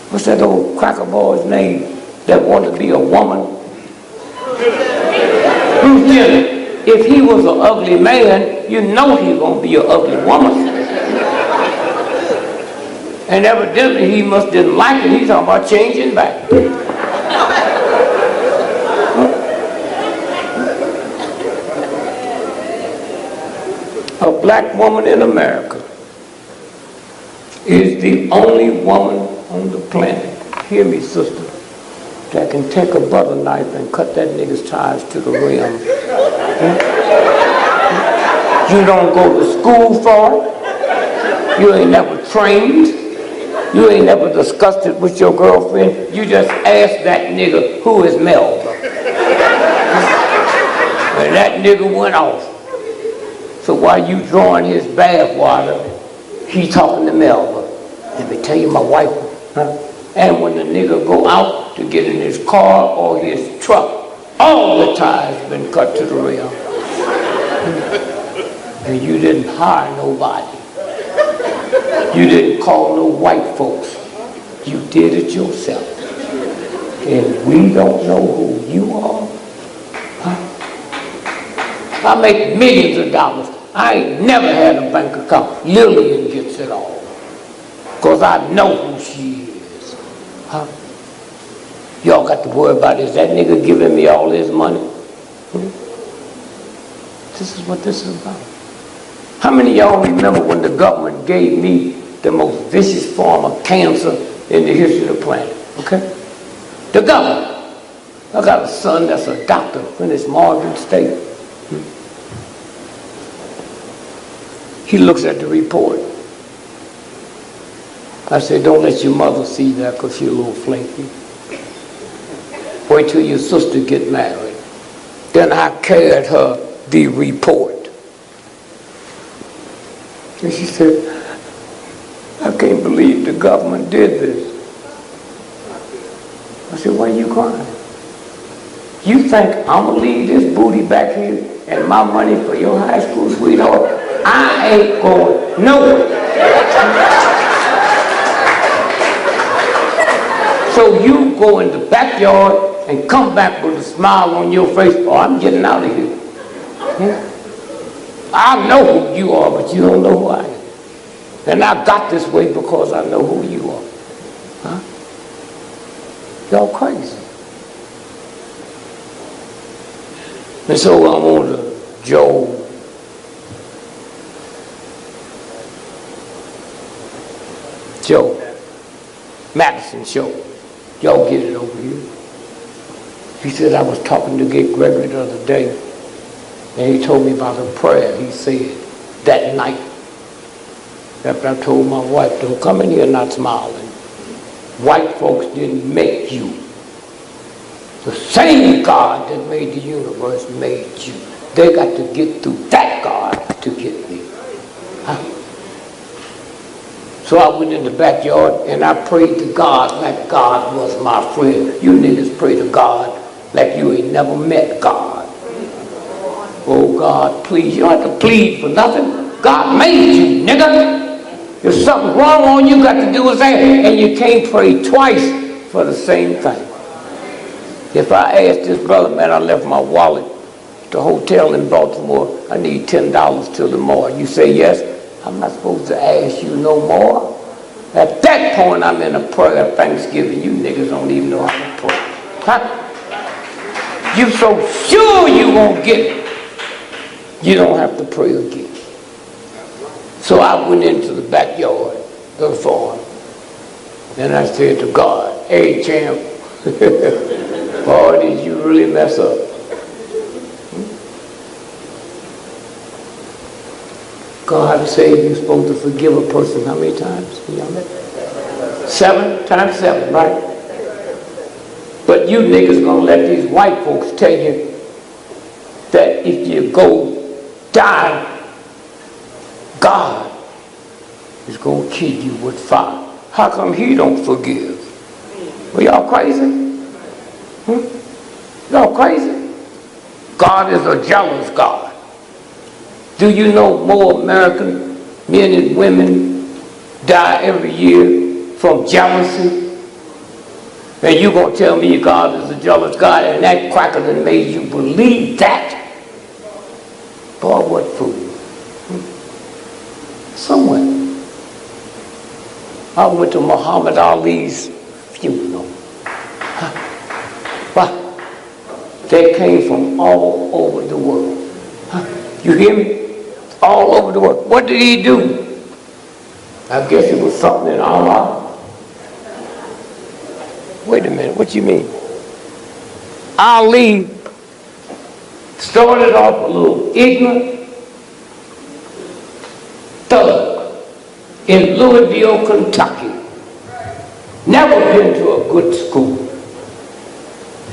What's that old cracker boy's name that wanted to be a woman? Bruce Jenner. If he was an ugly man, you know he's going to be an ugly woman. And evidently he must didn't like it. He's talking about changing back. black woman in America is the only woman on the planet, hear me sister, that can take a butter knife and cut that nigga's tires to the rim. You don't go to school for it. You ain't never trained. You ain't never discussed it with your girlfriend. You just ask that nigga, who is Melba? And that nigga went off. So while you drawing his bath water, he talking to Melba. Let me tell you my wife. Huh? And when the nigga go out to get in his car or his truck, all the tires been cut to the rim. And you didn't hire nobody. You didn't call no white folks. You did it yourself. And we don't know who you are. Huh? I make millions of dollars. I ain't never had a bank account. Lillian gets it all. Because I know who she is. Huh? Y'all got to worry about, is that nigga giving me all his money? This is what this is about. How many of y'all remember when the government gave me the most vicious form of cancer in the history of the planet? Okay? The government. I got a son that's a doctor, finished Morgan State. He looks at the report. I said, don't let your mother see that because she's a little flaky. Wait till your sister get married. Then I carried her the report. And she said, I can't believe the government did this. I said, why are you crying? You think I'm going to leave this booty back here and my money for your high school sweetheart? I ain't going nowhere. So you go in the backyard and come back with a smile on your face. Oh, I'm getting out of here. Yeah. I know who you are, but you don't know who I am. And I got this way because I know who you are. Huh? Y'all crazy. And so I'm on the Joe Madison show. Y'all get it over here. He said, I was talking to Gregory the other day, and he told me about a prayer he said that night. After I told my wife, don't come in here not smiling. White folks didn't make you. The same God that made the universe made you. They got to get through that God to get me. Huh? So I went in the backyard and I prayed to God like God was my friend. You niggas pray to God like you ain't never met God. Oh God, please. You don't have to plead for nothing. God made you, nigga. If something's wrong on you, got to do is ask. And you can't pray twice for the same thing. If I asked this brother, man, I left my wallet at the hotel in Baltimore. I need $10 till tomorrow. You say yes? I'm not supposed to ask you no more. At that point, I'm in a prayer of thanksgiving. You niggas don't even know how to pray. Huh? You so sure you won't get it, you don't have to pray again. So I went into the backyard of the farm, and I said to God, hey, champ, boy, did you really mess up? God said you're supposed to forgive a person how many times? 7 times 7, right? But you niggas gonna let these white folks tell you that if you go die, God is gonna kill you with fire. How come he don't forgive? Well, y'all crazy? Y'all crazy? God is a jealous God. Do you know more American men and women die every year from jealousy? And you gonna tell me God is a jealous God and that cracker that made you believe that? Boy, what fool. Somewhere. I went to Muhammad Ali's funeral. But they came from all over the world. You hear me? all over the world. What did he do? I guess it was something in Allah. Wait a minute, what you mean? Ali started off a little ignorant thug in Louisville, Kentucky. Never been to a good school.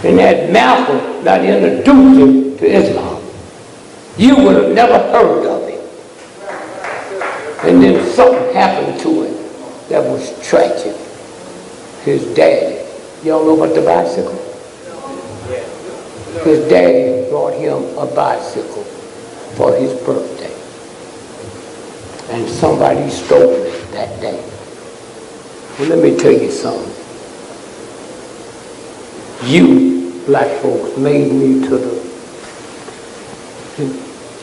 And that Malcolm not introduced him to Islam. You would have never heard of him. And then something happened to him that was tragic. His daddy, y'all know about the bicycle? His daddy brought him a bicycle for his birthday. And somebody stole it that day. Well, let me tell you something. You black folks made me to the...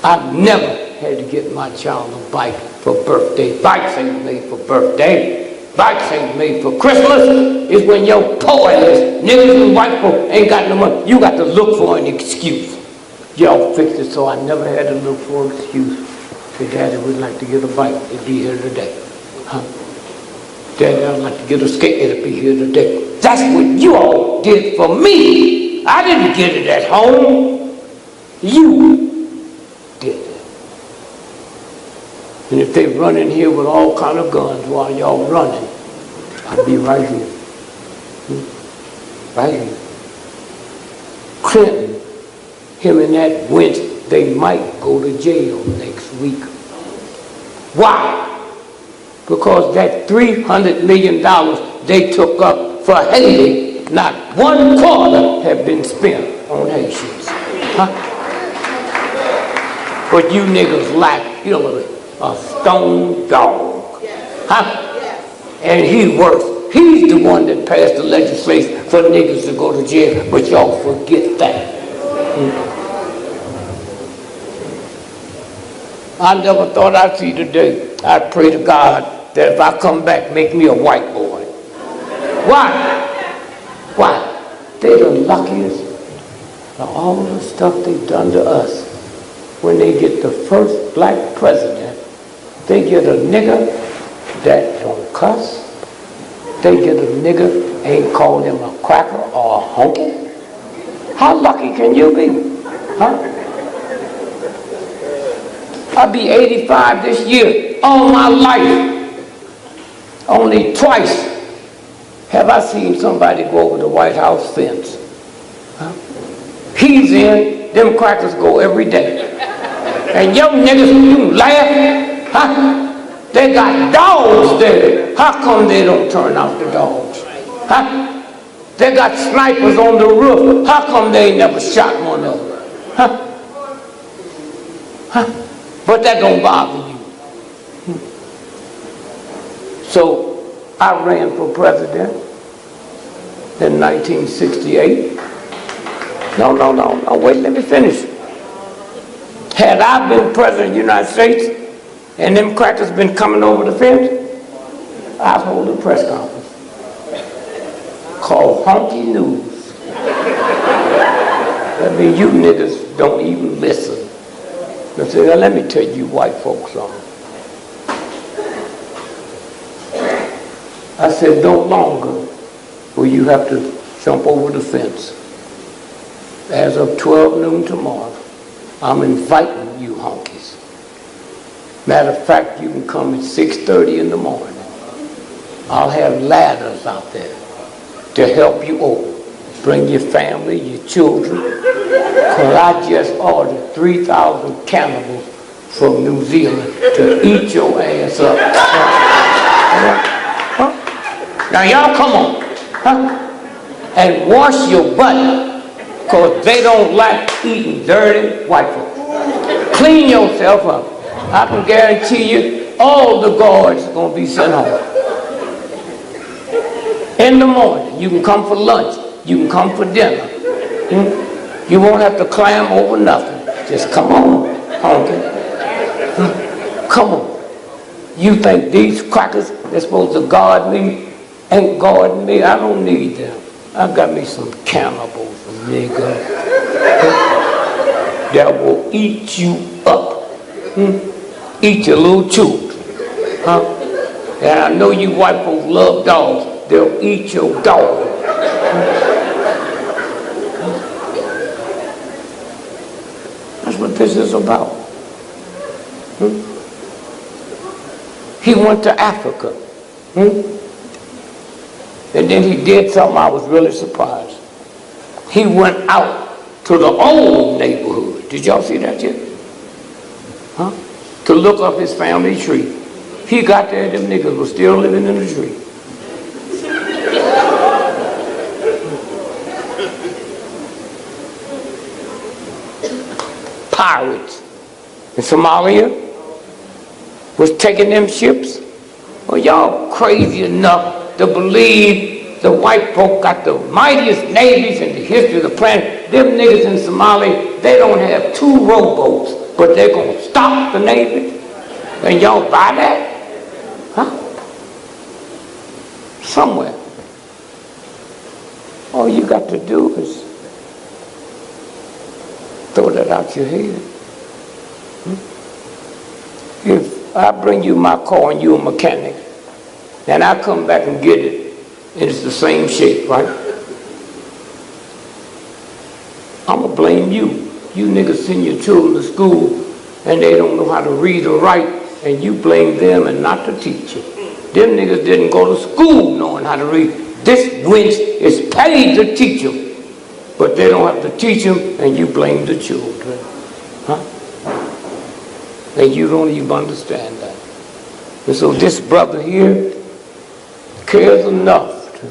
I've never had to get my child a bike for birthday. Bikes ain't made for birthday. Bikes ain't made for Christmas. It's when your poor ass niggas and white folk ain't got no money. You got to look for an excuse. Y'all fixed it so I never had to look for an excuse. Say, Daddy would like to get a bike. It'd be here today. Huh? Daddy, I'd like to get a skate. It'll be here today. That's what you all did for me. I didn't get it at home. You did it. And if they run in here with all kind of guns while y'all running, I'll be right here. Right here. Clinton, him and that wench, they might go to jail next week. Why? Because that $300 million they took up for Haiti, not one quarter have been spent on Haitians. Huh? But you niggas lack Hillary, a stone dog. Huh? And he works. He's the one that passed the legislation for niggas to go to jail, but y'all forget that. I never thought I'd see the day. I pray to God that if I come back, make me a white boy. Why? Why? They the luckiest for all the stuff they've done to us. When they get the first black president, they get a nigga that don't cuss. They get a nigga ain't called him a cracker or a honky. How lucky can you be? Huh? I'll be 85 this year. All my life. Only twice have I seen somebody go over the White House fence. Huh? He's in, them crackers go every day. And young niggas, you laugh, huh? They got dogs there. How come they don't turn out the dogs? Huh? They got snipers on the roof. How come they ain't never shot one of them? Huh? Huh? But that don't bother you. So I ran for president in 1968. No, wait, let me finish. Had I been president of the United States and them crackers been coming over the fence, I'd hold a press conference called Honky News. I mean, you niggas don't even listen. I said, now let me tell you white folks something. I said, no longer will you have to jump over the fence. As of 12 noon tomorrow, I'm inviting you honkies. Matter of fact, you can come at 6:30 in the morning. I'll have ladders out there to help you over. Bring your family, your children. Because I just ordered 3,000 cannibals from New Zealand to eat your ass up. Huh? Now y'all come on. Huh? And wash your butt. Because they don't like eating dirty white folks. Clean yourself up. I can guarantee you all the guards are going to be sent home. In the morning, you can come for lunch. You can come for dinner. You won't have to climb over nothing. Just come on, honky. Come on. You think these crackers, they're supposed to guard me, ain't guarding me? I don't need them. I got me some cannibals, nigga, that will eat you up. eat your little children. Huh? And I know you white folks love dogs. They'll eat your dog. That's what this is about. He went to Africa. And then he did something I was really surprised. He went out to the old neighborhood. Did y'all see that yet? Huh? To look up his family tree. He got there, them niggas were still living in the tree. Pirates in Somalia was taking them ships. Well, y'all crazy enough to believe the white folk got the mightiest navies in the history of the planet. Them niggas in Somalia, they don't have 2 rowboats, but they're going to stop the navy. And y'all buy that? Huh? Somewhere. All you got to do is throw that out your head. If I bring you my car and you're a mechanic, and I come back and get it, and it's the same shape, right? I'm going to blame you. You niggas send your children to school, and they don't know how to read or write, and you blame them and not the teacher. Them niggas didn't go to school knowing how to read. This wench is paid to teach them, but they don't have to teach them, and you blame the children. Huh? And you don't even understand that. And so this brother here cares enough to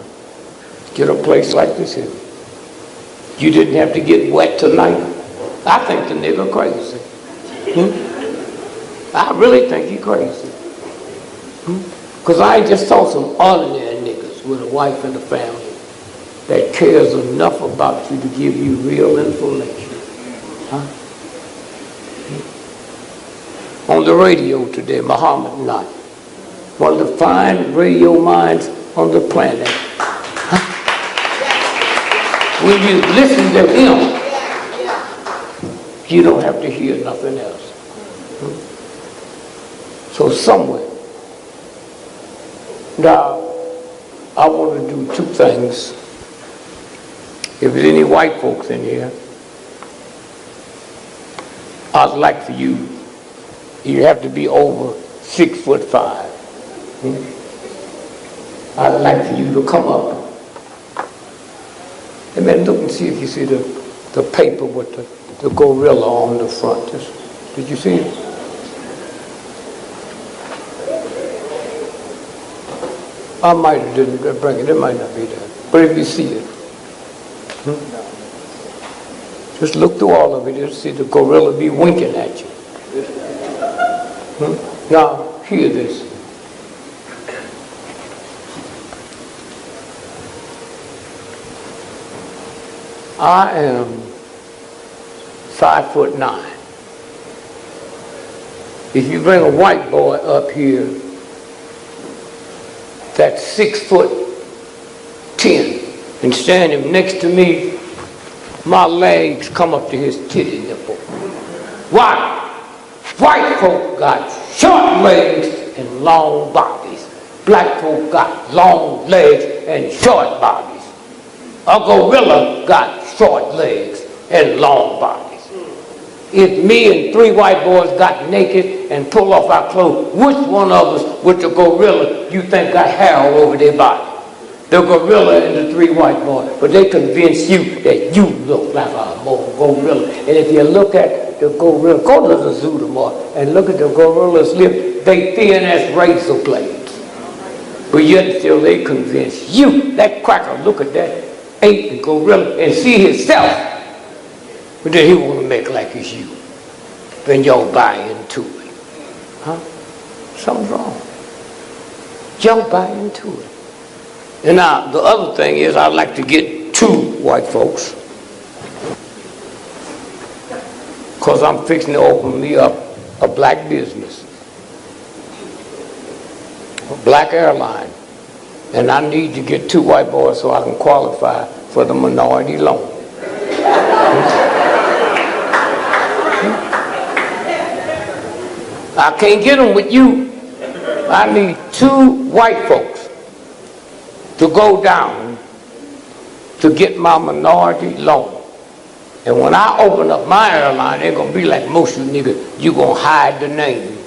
get a place like this here. You didn't have to get wet tonight. I think the nigga crazy. I really think he crazy. Because I just saw some ordinary niggas with a wife and a family that cares enough about you to give you real information. Huh? On the radio today, Muhammad Knight, one of the fine radio minds on the planet. Huh? When you listen to him, you don't have to hear nothing else. So somewhere. Now, I want to do 2 things. If there's any white folks in here, I'd like for you have to be over 6'5". I'd like for you to come up. And then look and see if you see the paper with the gorilla on the front. Did you see it? I might have didn't bring it. It might not be there. But if you see it, just look through all of it. You'll see the gorilla be winking at you. Now, hear this. I am 5'9". If you bring a white boy up here that's 6'10" and stand him next to me, my legs come up to his titty nipple. Why? White folk got short legs and long bodies. Black folk got long legs and short bodies. A gorilla got short legs and long bodies. If me and 3 white boys got naked and pulled off our clothes, which one of us with the gorilla you think got hair all over their body? The gorilla and the 3 white boys. But they convince you that you look like a gorilla. And if you look at the gorilla, go to the zoo tomorrow and look at the gorilla's lips, they thin as razor blades. But yet still they convince you, that cracker, look at that ape and gorilla and see himself. But then he want to make like it's you. Then y'all buy into it. Huh? Something's wrong. Y'all buy into it. And now, the other thing is I'd like to get 2 white folks, because I'm fixing to open me up a black business, a black airline. And I need to get 2 white boys so I can qualify for the minority loan. I can't get them with you. I need 2 white folks to go down to get my minority loan. And when I open up my airline, they're going to be like most of you niggas. You're going to hide the name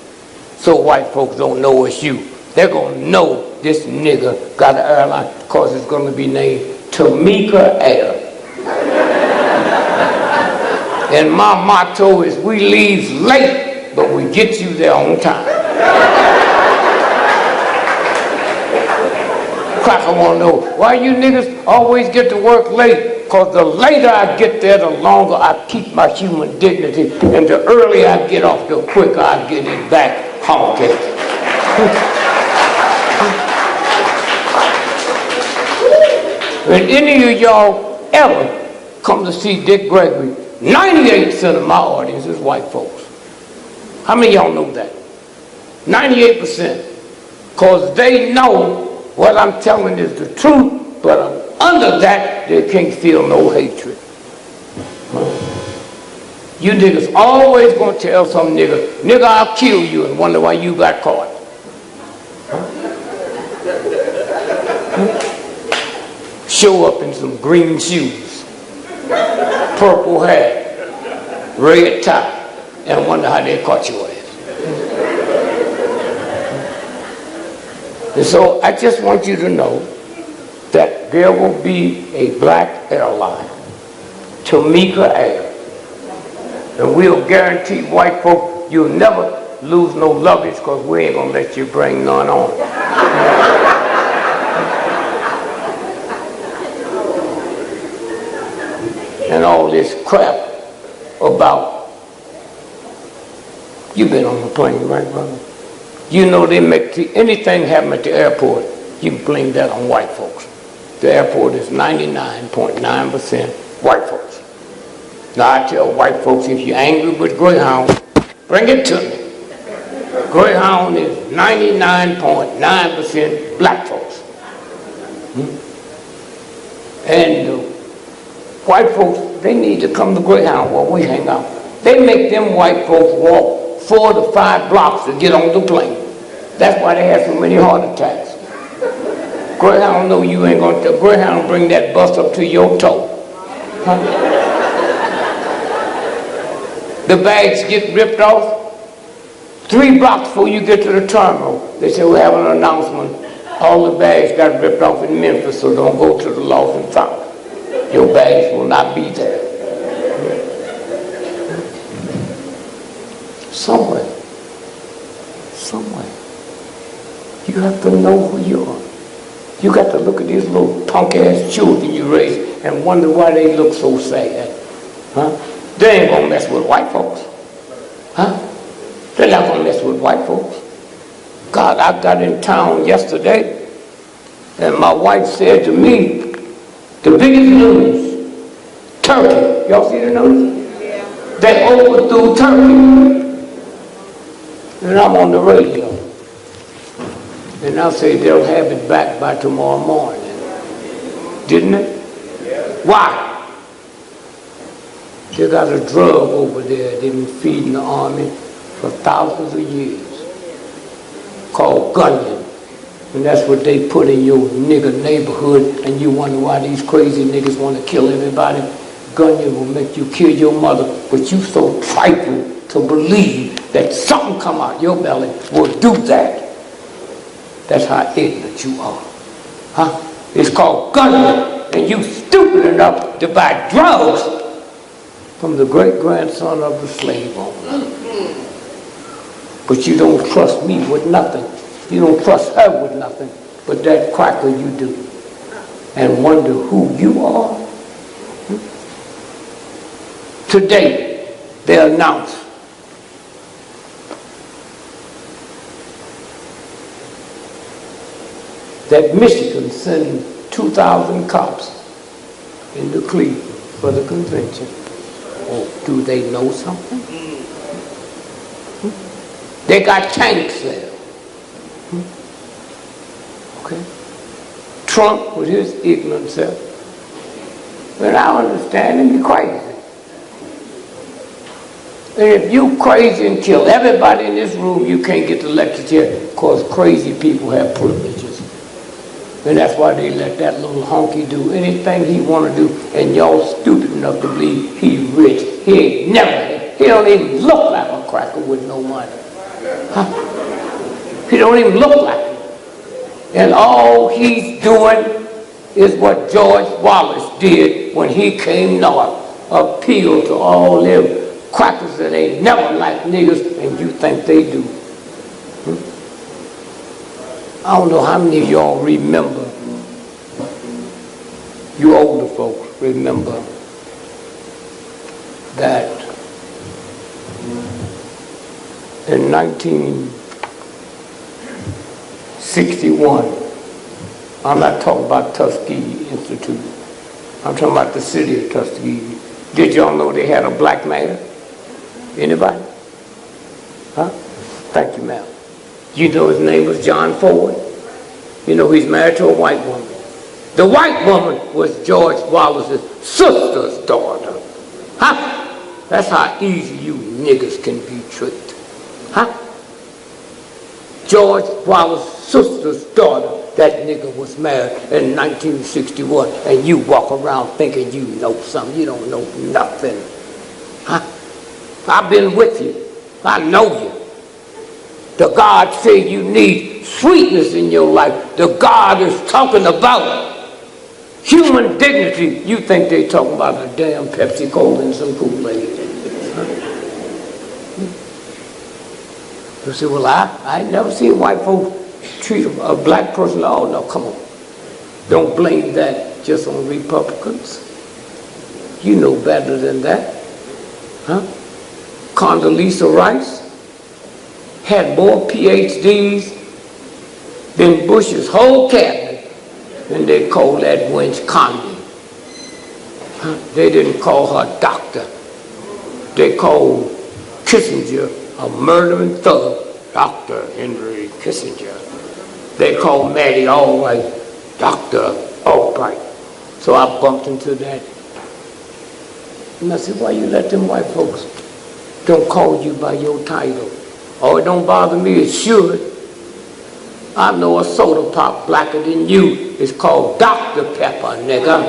so white folks don't know it's you. They're going to know this nigga got an airline because it's going to be named Tamika Air. And my motto is we leave late, but we get you there on time. Cracker want to know, why you niggas always get to work late? Because the later I get there, the longer I keep my human dignity. And the earlier I get off, the quicker I get it back honky. When any of y'all ever come to see Dick Gregory, 98% of my audience is white folks. How many of y'all know that? 98%. Because they know what I'm telling is the truth, but under that, they can't feel no hatred. You niggas always gonna tell some nigga, I'll kill you, and wonder why you got caught. Show up in some green shoes, purple hair, red tie, and wonder how they caught your ass. And so I just want you to know that there will be a black airline, Tamika Air. And we'll guarantee white folk you'll never lose no luggage because we ain't gonna let you bring none on. And all this crap about, you've been on the plane, right, brother? You know they make anything happen at the airport, you can blame that on white folks. The airport is 99.9% white folks. Now I tell white folks, if you're angry with Greyhound, bring it to me. Greyhound is 99.9% black folks. And white folks, they need to come to Greyhound where we hang out. They make them white folks walk 4 to 5 blocks to get on the plane. That's why they have so many heart attacks. Greyhound know you ain't going to, Greyhound bring that bus up to your toe. Huh? The bags get ripped off 3 blocks before you get to the terminal. They say we have an announcement. All the bags got ripped off in Memphis, so don't go to the lost and found. Your bags will not be there. Somewhere, you have to know who you are. You got to look at these little punk-ass children you raise and wonder why they look so sad. Huh? They ain't gonna mess with white folks. Huh? They're not gonna mess with white folks. God, I got in town yesterday and my wife said to me, the biggest news, Turkey. Y'all see the news? Yeah. They overthrew Turkey. And I'm on the radio. And I'll say they'll have it back by tomorrow morning. Didn't it? Yeah. Why? They got a drug over there they've been feeding the army for thousands of years called gunyon. And that's what they put in your nigger neighborhood, and you wonder why these crazy niggas want to kill everybody. Gunyon will make you kill your mother, but you so trifling to believe that something come out your belly will do that. That's how ignorant you are. Huh? It's called gunyon, and you stupid enough to buy drugs from the great-grandson of the slave owner. But you don't trust me with nothing. You don't trust her with nothing, but that cracker you do. And wonder who you are? Today, they announced that Michigan sending 2,000 cops into Cleveland for the convention. Oh, do they know something? They got tanks there. Okay. Trump with his ignorant self. But I understand him, he's crazy. And if you crazy and kill everybody in this room, you can't get the lecture chair because crazy people have privileges. And that's why they let that little honky do anything he want to do, and y'all stupid enough to believe he rich. He don't even look like a cracker with no money. Huh? He don't even look like it. And all he's doing is what George Wallace did when he came north. Appeal to all them crackers that ain't never liked niggers, and you think they do. I don't know how many of y'all remember, you older folks remember that in 1961, I'm not talking about Tuskegee Institute, I'm talking about the city of Tuskegee. Did y'all know they had a black mayor? Anybody? Huh? Thank you, ma'am. You know his name was John Ford? You know he's married to a white woman. The white woman was George Wallace's sister's daughter. Huh? That's how easy you niggas can be tricked. Huh? George Wallace's sister's daughter, that nigga was married in 1961, and you walk around thinking you know something. You don't know nothing. Huh? I've been with you. I know you. The God said you need sweetness in your life. The God is talking about human dignity. You think they talking about a damn Pepsi Cola and some Kool-Aid. Huh? You say, well, I never seen white folks treat a black person. Oh, no, come on. Don't blame that just on Republicans. You know better than that. Huh? Condoleezza Rice had more PhDs than Bush's whole cabinet, and they called that wench Condi. Huh? They didn't call her doctor. They called Kissinger a murdering thug, Dr. Henry Kissinger. They called Maddie Albright Dr. Albright. So I bumped into that. And I said, why you let them white folks don't call you by your title? Oh, it don't bother me, it should. I know a soda pop blacker than you. It's called Dr. Pepper, nigga.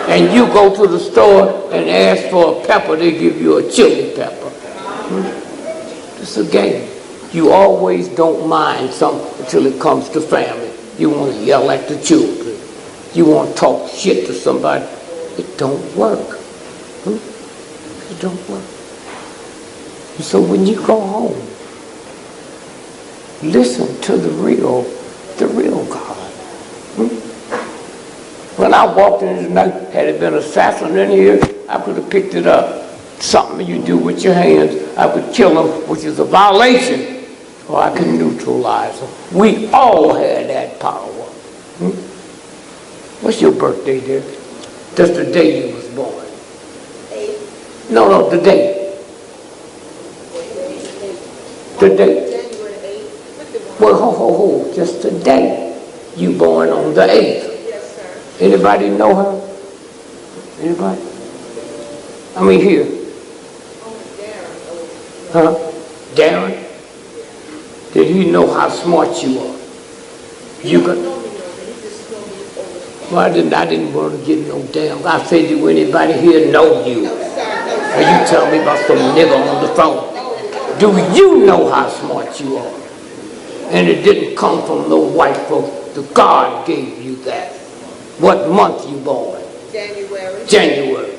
And you go to the store and ask for a pepper, they give you a chili pepper. It's a game. You always don't mind something until it comes to family. You want to yell at the children. You want to talk shit to somebody. It don't work. It don't work. So when you go home, listen to the real God. When I walked in tonight, had it been an assassin in here, I could have picked it up. Something you do with your hands, I could kill them, which is a violation, or I could neutralize them. We all had that power. What's your birthday, dear? Just the day you was born. No, the day. The day. Well, ho, just the day. You born on the 8th. Yes, sir. Anybody know her? Anybody? I mean here. Huh? Darren? Did he know how smart you are? You got. Well, I didn't want to get no damn. I said, do anybody here know you? Or you tell me about some nigga on the phone. Do you know how smart you are? And it didn't come from no white folks. The God gave you that. What month you born? January. January.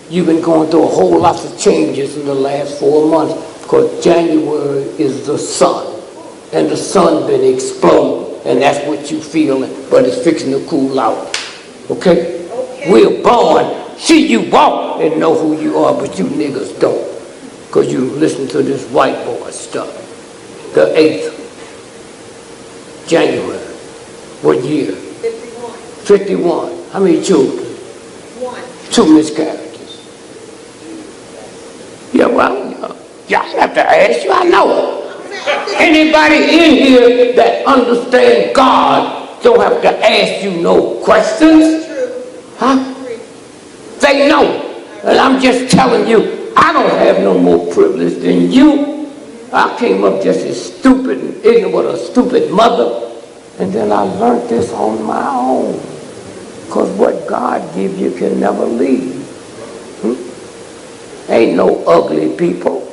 You've been going through a whole lot of changes in the last 4 months because January is the sun. And the sun been exploding. And that's what you feeling, but it's fixing to cool out. Okay? We're born. See, you walk and know who you are, but you niggas don't. Because you listen to this white boy stuff. The 8th. January. What year? 51. 51. How many children? 1. 2 miscarriages. Yeah, well, y'all have to ask you, I know. Anybody in here that understands God don't have to ask you no questions. Huh? They know. And I'm just telling you, I don't have no more privilege than you. I came up just as stupid and ignorant with a stupid mother. And then I learned this on my own. Because what God gives you can never leave. Ain't no ugly people.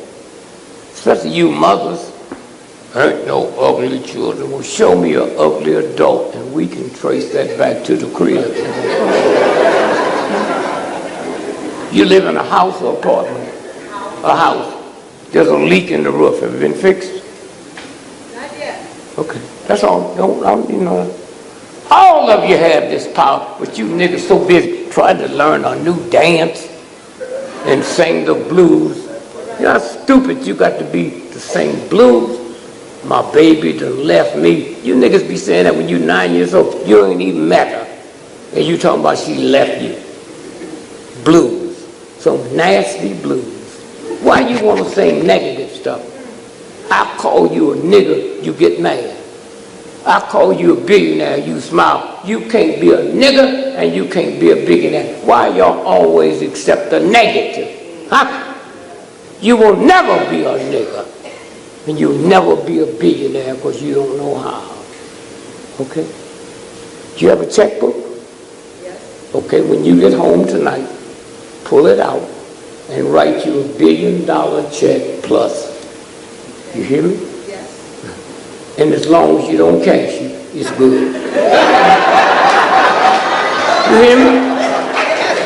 Especially you mothers. Ain't no ugly children. Well, show me an ugly adult and we can trace that back to the crib. You live in a house or apartment? A house. There's a leak in the roof. Have it been fixed? Not yet. Okay, that's all. You know. All of you have this power, but you niggas so busy trying to learn a new dance and sing the blues. You know how stupid you got to be to sing blues? My baby done left me. You niggas be saying that when you're 9 years old. You ain't even met her. And you talking about she left you. Blues. Some nasty blues. Why you want to say negative stuff? I call you a nigger, you get mad. I call you a billionaire, you smile. You can't be a nigger and you can't be a billionaire. Why y'all always accept the negative? Huh? You will never be a nigger. And you'll never be a billionaire because you don't know how. Okay? Do you have a checkbook? Yes. Okay, when you get home tonight, pull it out and write you $1 billion check plus. You hear me? Yes. And as long as you don't cash it, it's good. You hear me?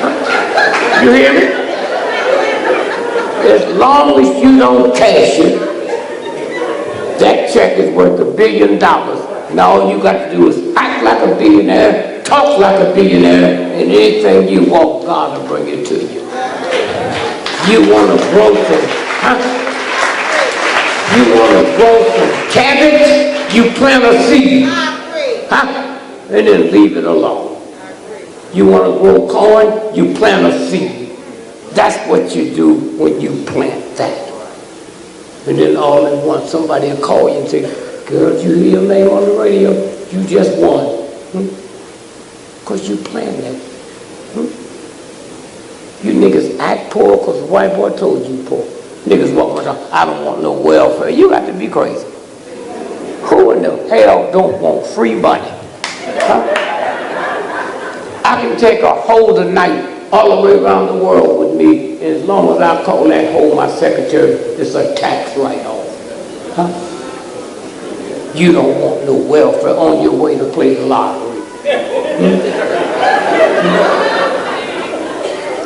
Huh? You hear me? As long as you don't cash it, that check is worth $1 billion. Now all you got to do is act like a billionaire, talk like a billionaire, and anything you want, God will bring it to you. You want to grow some, You want to grow some cabbage, you plant a seed. And then leave it alone. You want to grow corn, you plant a seed. That's what you do when you plant that. And then all at once somebody will call you and say, girl, did you hear your name on the radio? You just won. Because you planned that. You niggas act poor because the white boy told you poor. Niggas walk around, I don't want no welfare. You got to be crazy. Who in the hell don't want free money? Huh? I can take a whole night all the way around the world with me, and as long as I call that hole my secretary, it's a tax write-off. Huh? You don't want no welfare on your way to play the lottery.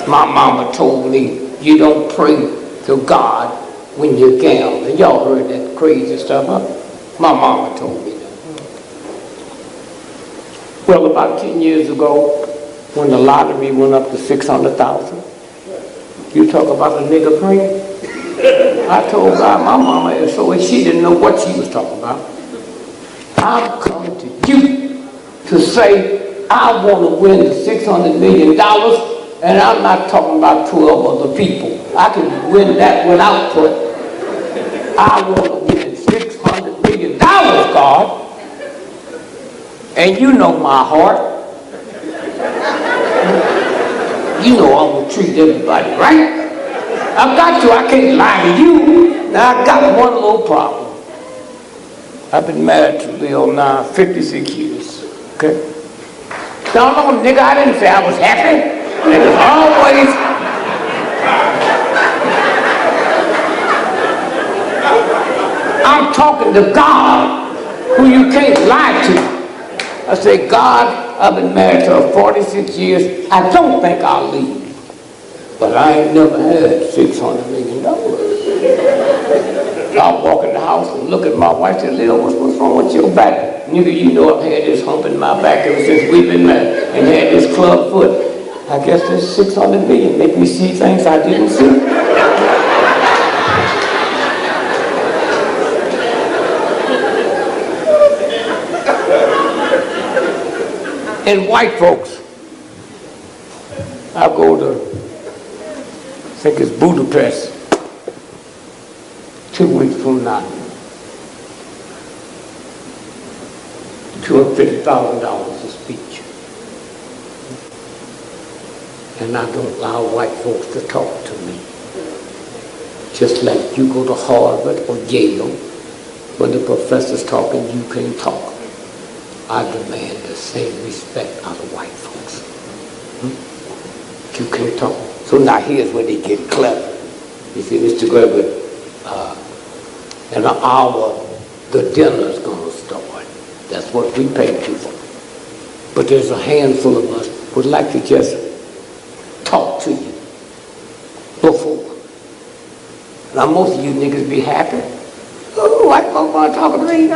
My mama told me, you don't pray to God when you gamble. And y'all heard that crazy stuff, huh? My mama told me that. Well, about 10 years ago, when the lottery went up to 600,000, you talk about a nigga praying? I told God, my mama, so she didn't know what she was talking about. I'm coming to you to say I want to win the $600 million, and I'm not talking about 12 other people. I can win that without put. I want to win $600 million, God. And you know my heart. You know I'm going to treat everybody right. I've got to. I can't lie to you. Now, I got one little problem. I've been married to Lil now 56 years. Okay? No, nigga, I didn't say I was happy. It was always... I'm talking to God, who you can't lie to. I say, God, I've been married to her 46 years. I don't think I'll leave. But I ain't never had $600 million. I'll walk in the house and look at my wife and say, Lil, what's wrong with your back? Nigga, you know I've had this hump in my back ever since we've been married and had this club foot. I guess this $600 million make me see things I didn't see. And white folks, I go to, I think it's Budapest, 2 weeks from now. $250,000 a speech. and I don't allow white folks to talk to me. Just like you go to Harvard or Yale, when the professor's talking, you can't talk. I demand the same respect out of white folks. You can't talk. So now here's where they get clever. You see, Mr. Gregory, in an hour, the dinner's going to start. That's what we pay you for. But there's a handful of us who would like to just talk to you before. Now most of you niggas be happy. Oh, white folk want to talk to me.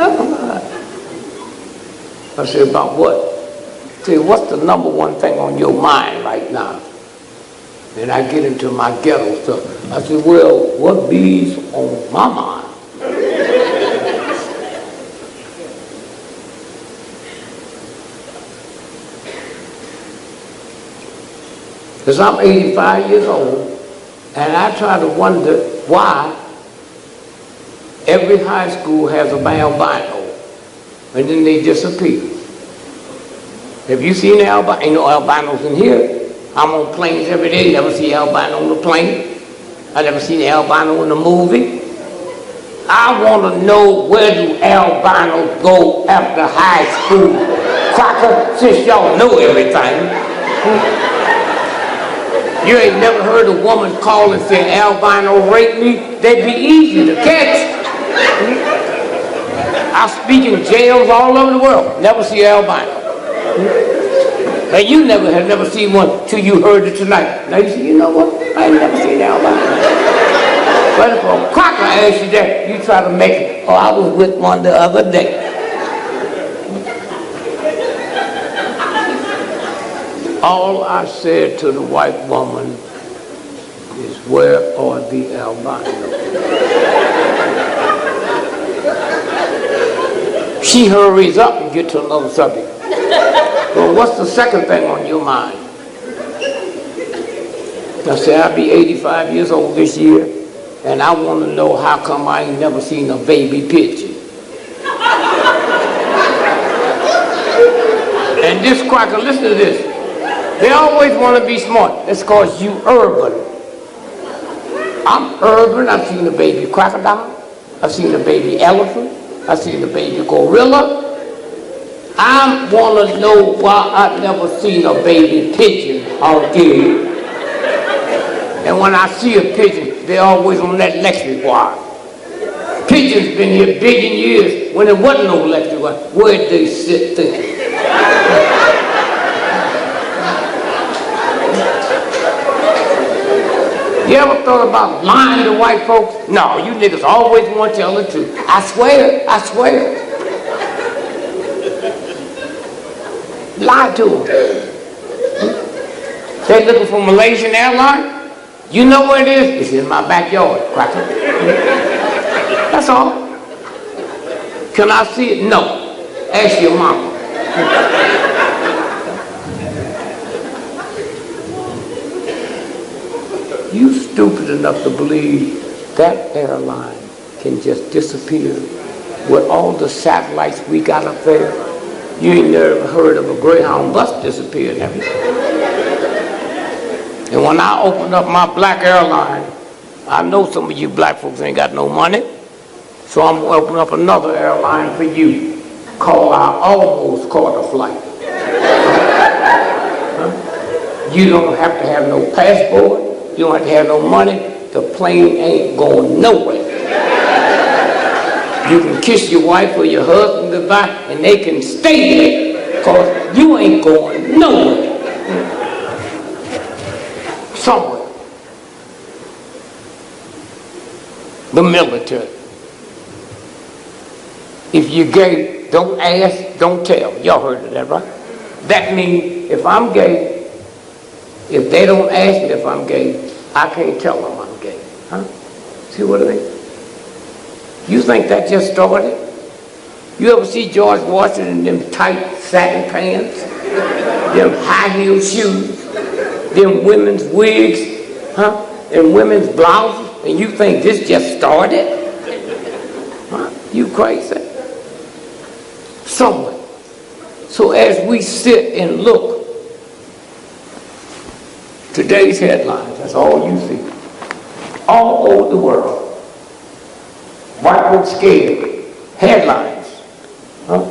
I said, about what? I said, what's the number one thing on your mind right now? And I get into my ghetto stuff. I said, well, what bees on my mind? Because I'm 85 years old, and I try to wonder why every high school has an albino, and then they disappear. Have you seen albino? Ain't no albinos in here. I'm on planes every day, never see albino on the plane. I never seen the albino in the movie. I want to know, where do albinos go after high school? Crocker, since y'all know everything. You ain't never heard a woman call and say, albino raped me? They'd be easy to catch. I speak in jails all over the world, never see albino. And you have never seen one till you heard it tonight. Now you say, you know what? I ain't never seen albino. But if a Crocker asks you that, you try to make it, oh, I was with one the other day. All I said to the white woman is, where are the albinos? She hurries up and gets to another subject. Well, what's the second thing on your mind? I said, I'll be 85 years old this year, and I want to know how come I ain't never seen a baby pigeon. And this Quacker, listen to this. They always want to be smart. That's because you urban. I'm urban. I've seen a baby crocodile. I've seen a baby elephant. I've seen a baby gorilla. I want to know why I've never seen a baby pigeon out there. And when I see a pigeon, they're always on that electric wire. Pigeons been here a billion years when there wasn't no electric wire. Where'd they sit thinking? You ever thought about lying to white folks? No, you niggas always want to tell the truth. I swear, I swear. Lie to them. They're looking for Malaysian Airlines. You know where it is? It's in my backyard, Cracker. That's all. Can I see it? No. Ask your mama. You stupid enough to believe that airline can just disappear with all the satellites we got up there? You ain't never heard of a Greyhound bus disappearing, have you? And when I open up my black airline, I know some of you black folks ain't got no money, so I'm going to open up another airline for you called I Almost Caught a Flight. You don't have to have no passport. You don't have to have no money. The plane ain't going nowhere. You can kiss your wife or your husband goodbye, and they can stay there, because you ain't going nowhere. Somewhere. The military. If you're gay, don't ask, don't tell. Y'all heard of that, right? That means if I'm gay, if they don't ask me if I'm gay, I can't tell them I'm gay. Huh? See what I mean? You think that just started? You ever see George Washington in them tight satin pants, them high heel shoes, them women's wigs, huh? And women's blouses, and you think this just started? Huh? You crazy? Somewhere. So as we sit and look Today's headlines, that's all you see. All over the world. White folks scared. Headlines. Huh?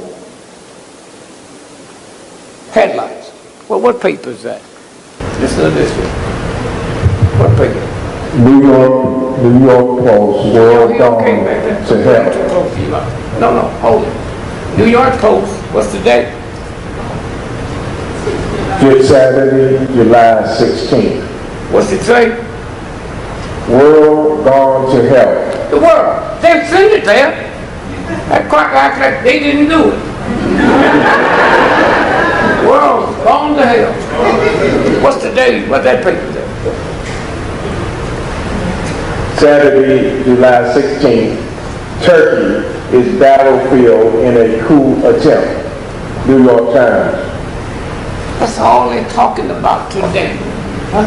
Headlines. Well, what paper is that? Listen to this one. What paper? New York Post, world gone to hell. No, hold it. New York Post, what's the date? Good Saturday, July 16th. What's it say? World gone to hell. The world. They sent it there. That crack act like they didn't do it. World gone to hell. What's the date? What's that paper there? Saturday, July 16th. Turkey is battlefield in a coup attempt. New York Times. That's all they're talking about today. Huh?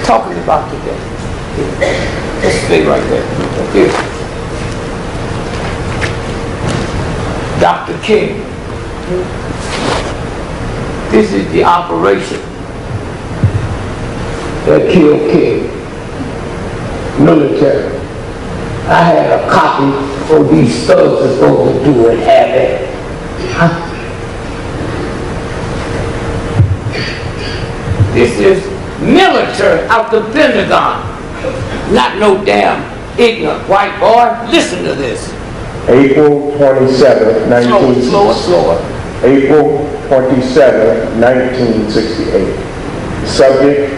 Talking about today. Just stay right there. Here. Dr. King. This is the operation that killed King. Military. I had a copy for these thugs are supposed to do and have it. Huh? This is military out the Pentagon. Not no damn ignorant white boy. Listen to this. April 27th, 1968. Slower. April 27th, 1968. Subject,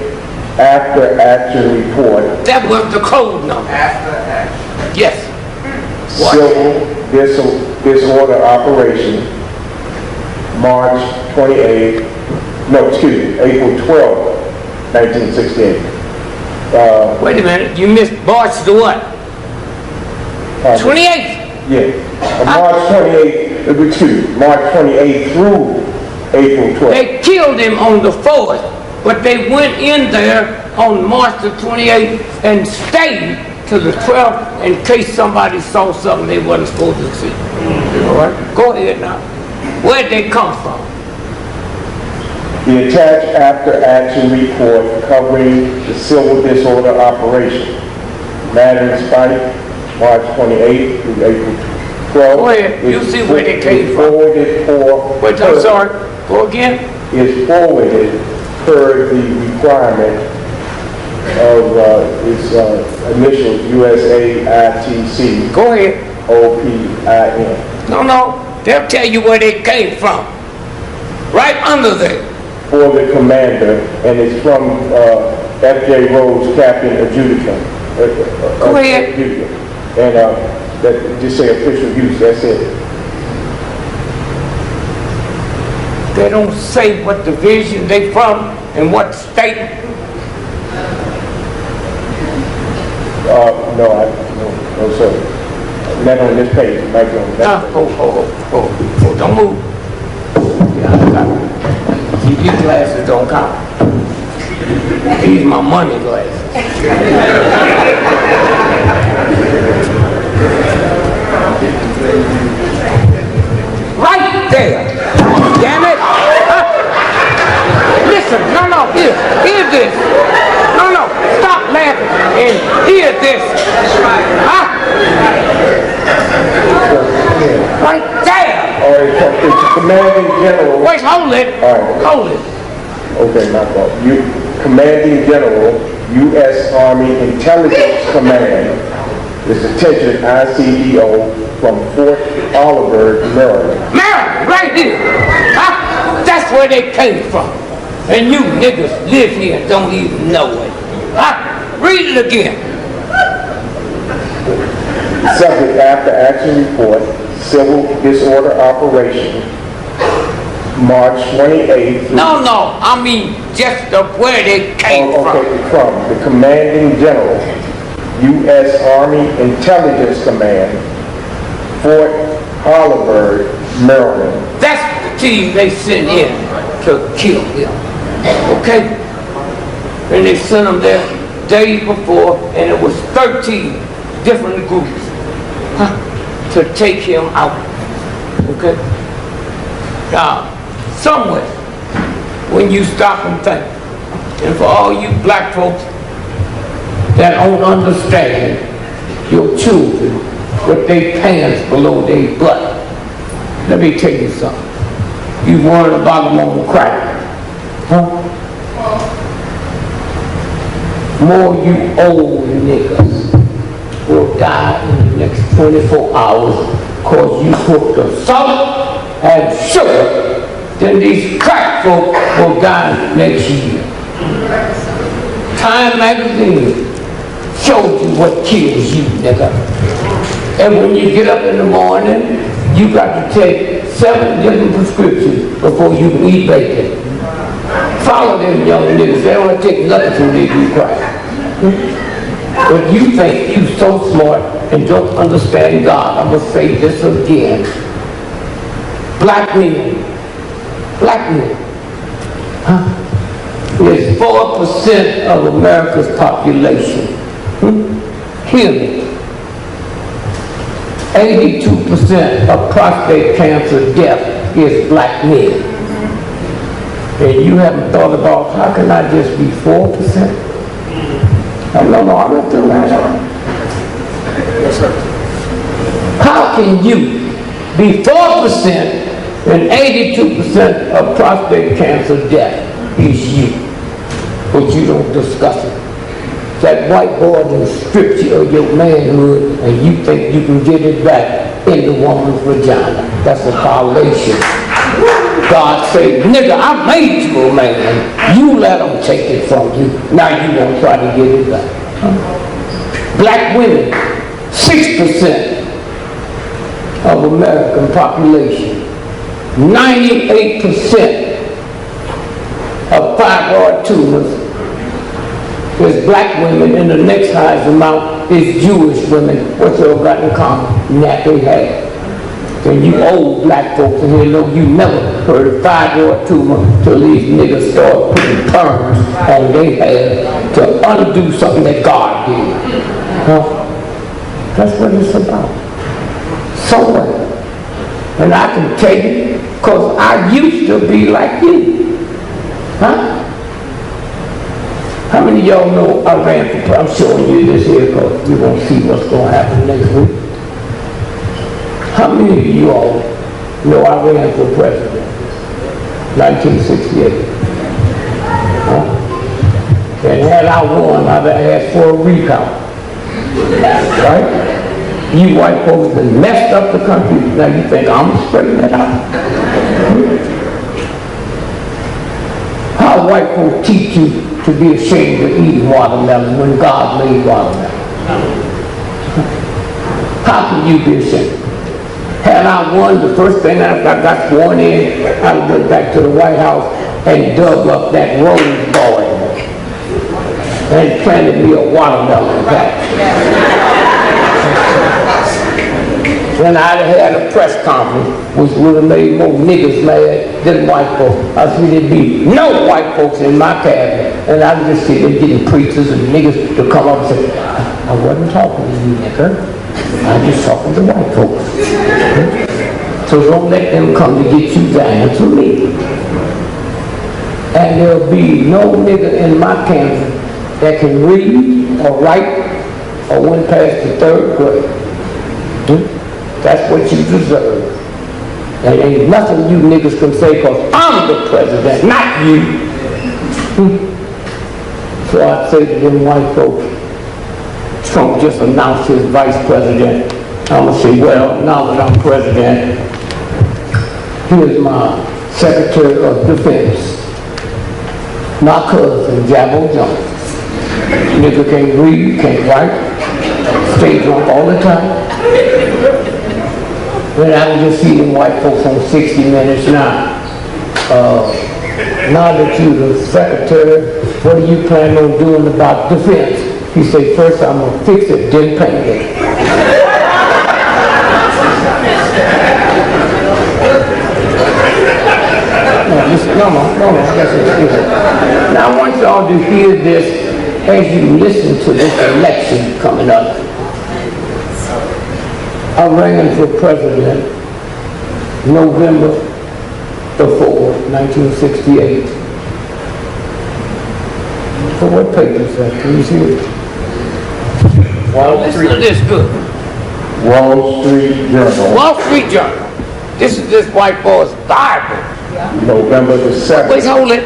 after action report. That was the code number. After action. Yes. Civil disorder operation, March 28th, April 12th, 1968. Wait a minute. You missed March the what? 28th. Yeah. March 28th, March 28th through April 12th. They killed him on the 4th, but they went in there on March the 28th and stayed till the 12th in case somebody saw something they wasn't supposed to see. All right? Go ahead now. Where'd they come from? The attached after action report covering the civil disorder operation. Madden Spike, March 28th through April 12th. Go ahead. You see where they came from. Forwarded for... Wait, I'm sorry. Go again. Is forwarded per the requirement of its initials, USAITC, Go ahead. OPIN. No. They'll tell you where they came from. Right under there. For the commander, and it's from F.J. Rhodes, Captain Adjutant. Go ahead. And that just say official use, that's it. They don't say what division they from and what state. No, sir. Not on this page, Mike. Don't move. Yeah, see, these glasses don't count. These my money glasses. Right there. Damn it. Listen, no, hear this. No, stop laughing and hear this. Right there. All right, it's commanding general. Wait, hold it. All right. Hold it. Okay, my fault. Commanding General, U.S. Army Intelligence Command, is attention ICDO from Fort Oliver, Maryland. Maryland, right here. Huh? That's where they came from. And you niggas live here and don't even know it. Huh? Read it again. Subject after action report, civil disorder operation, March 28th. No, I mean just where they came from. Okay, from the Commanding General, U.S. Army Intelligence Command, Fort Oliver, Maryland. That's the team they sent in to kill him. Okay? And they sent them there days before, and it was 13 different groups to take him out. Okay? Now, somewhere, when you stop and think, And for all you black folks that don't understand your children with their pants below their butt, let me tell you something. You worrying about them on crack. Huh? More you old niggas will die in the next 24 hours because you put the salt and sugar, then these crack folk will die next year. Time magazine shows you what kills you, nigga. And when you get up in the morning, you got to take 7 different prescriptions before you can eat bacon. Follow them young niggas. They don't take nothing from they do crack. But you think you so smart and don't understand God. I'm going to say this again. Black men, is 4% of America's population. Hear me. 82% of prostate cancer death is black men. And you haven't thought about, how can I just be 4%? No, I'm not doing that. Yes, sir. How can you be 4% and 82% of prostate cancer death is you? But you don't discuss it. That white boy that stripped you of your manhood and you think you can get it back in the woman's vagina. That's a violation. God said, nigga, I made you a man. You let them take it from you. Now you won't try to get it back. Black women, 6% of American population. 98% of fibroid tumors is black women, and the next highest amount is Jewish women. What's all got in common? Nappy hair. And you old black folks in here know you never heard of fibroid tumor till these niggas start putting perms on their hair to undo something that God did. Huh? That's what it's about. Somewhere. And I can tell you, because I used to be like you. Huh? How many of y'all know I ran for, I'm showing you this here because you're going to see what's going to happen next week. How many of you all know I ran for president? 1968. Huh? And had I won, I'd have asked for a recount. Right? You white folks have messed up the country. Now you think I'm spreading it out? How white folks teach you to be ashamed of eating watermelon when God made watermelon? How can you be ashamed? Had I won, the first thing after I got sworn in, I went back to the White House and dug up that rose garden and planted me a watermelon patch. Then I'd have had a press conference, which would have made more niggas mad than white folks. I said there'd be no white folks in my cabinet. And I'd just sit there getting preachers and niggas to come up and say, I wasn't talking to you, nigga. I'm just talking to white folks. So don't let them come to get you to answer me. And there'll be no nigga in my campus that can read or write or went past the 3rd grade. That's what you deserve. And ain't nothing you niggas can say because I'm the president, not you. So I say to them white folks, Trump just announced his vice president. I'm going to say, well, now that I'm president, here's my Secretary of Defense, my cousin, Jabbo Jones. Nigga can't read, can't write, stay drunk all the time. Then I was just seeing white folks on 60 Minutes now. Now that you're the secretary, what are you planning on doing about defense? He said, first I'm going to fix it, then paint it. No, that's it. Now I want y'all to hear this as you listen to this election coming up. I ran for president November the 4th, 1968. So what page is that? Can you see it? Listen to this good. Wall Street Journal, Wall Street Journal. This is this white boy's Bible. November the 7th. Wait, hold it.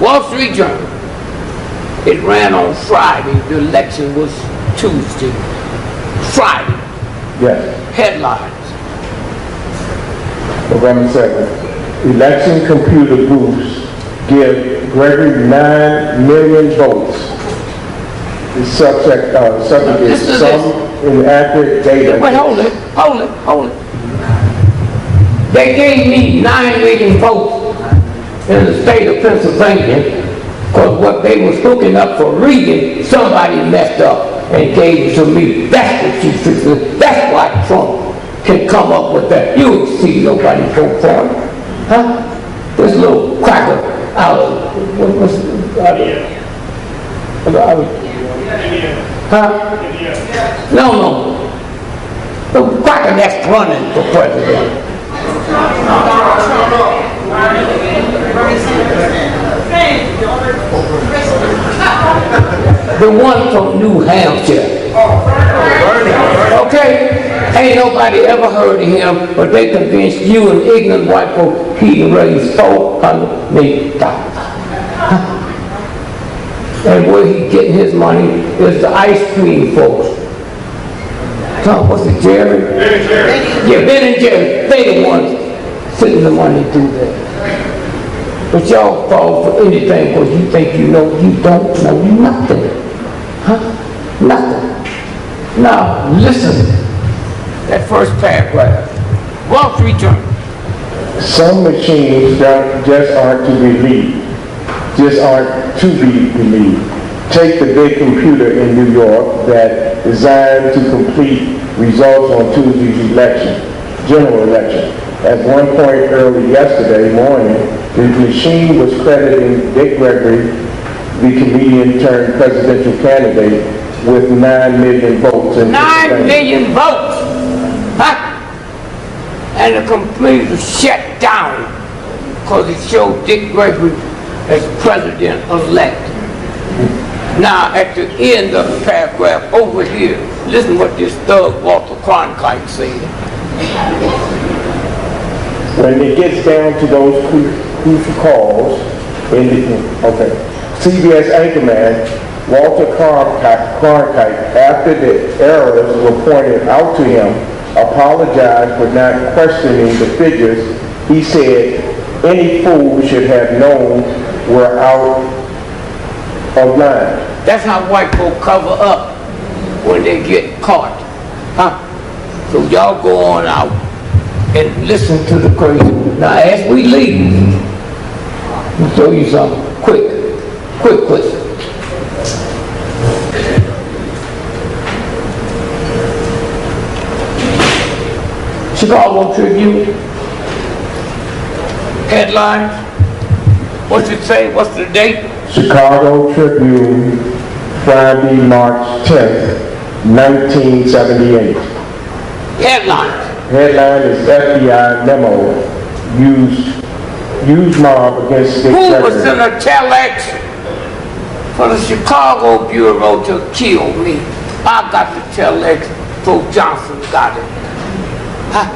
Wall Street Journal. It ran on Friday. The election was Tuesday. Friday. Yes, Headlines. November 2nd. Election computer booths give Gregory 9 million votes. The subject is Listen to some inaccurate data. Wait, hold it. They gave me 9 million votes in the state of Pennsylvania because what they was hooking up for Reagan, somebody messed up and gave it to me. That's what you fixed. That's why Trump can come up with that. You don't see nobody vote for him. Huh? This little cracker out of, huh? No. The cracker that's running for president. The one from New Hampshire. Okay? Ain't nobody ever heard of him, but they convinced you and ignorant white folk he can raise $400 million. And where he getting his money is the ice cream folks. What's it, Jerry? Yeah, Ben and Jerry. They the ones sitting the money to do that. But y'all fall for anything because you think you know. You don't know nothing. Huh? Nothing. Now, listen. That first paragraph. Wall Street Journal. Some machines just aren't to be believed. Take the big computer in New York that designed to complete results on Tuesday's general election. At one point early yesterday morning, the machine was crediting Dick Gregory, the comedian turned presidential candidate, with 9 million votes. 9 million votes! Huh? And the computer shut down because it showed Dick Gregory as president-elect. Now, at the end of the paragraph over here, listen what this thug Walter Cronkite said. When it gets down to those crucial calls, CBS anchorman Walter Cronkite, after the errors were pointed out to him, apologized for not questioning the figures. He said, any fool should have known we're out of line. That's how white folk cover up when they get caught. Huh? So y'all go on out and listen to the crazy. Now as we leave, I'll show you something quick. Chicago Tribune. Headlines. What's it say? What's the date? Chicago Tribune, Friday, March 10th, 1978. Headlines. Headline is FBI memo, used mob against Dick Who Gregory. was in a telex for the Chicago Bureau to kill me? I got the telex, so Johnson got it. Huh?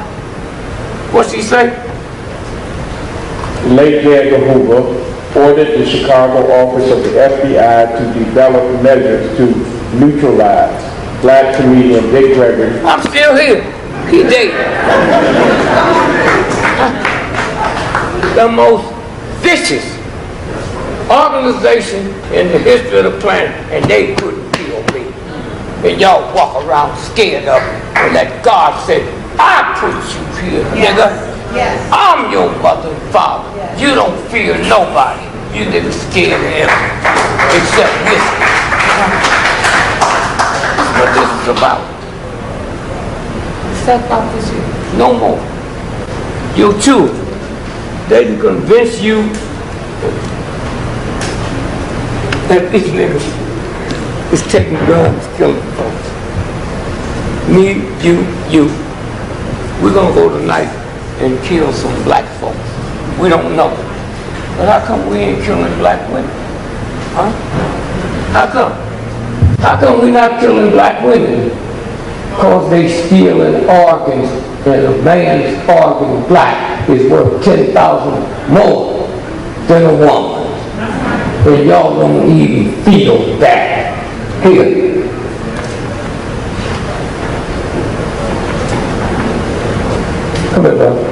What's he say? Late Edgar Hoover ordered the Chicago office of the FBI to develop measures to neutralize black comedian Dick Gregory. I'm still here. He dead. The most vicious organization in the history of the planet, and they couldn't kill me. And y'all walk around scared of me, and that God said, I put you here, nigga. Yes. I'm your mother and father. Yes. You don't fear nobody. You niggas scared of him, except this. That's what this is about. Step out this here. No more. Your children, they can convince you that these niggas is taking guns, killing folks. Me, you. We're gonna go tonight and kill some black folks. We don't know. But how come we ain't killing black women? Huh? How come? How come we're not killing black women? Because they stealing organs, and a man's organ black is worth 10,000 more than a woman. And y'all don't even feel that. Here. Come here, brother.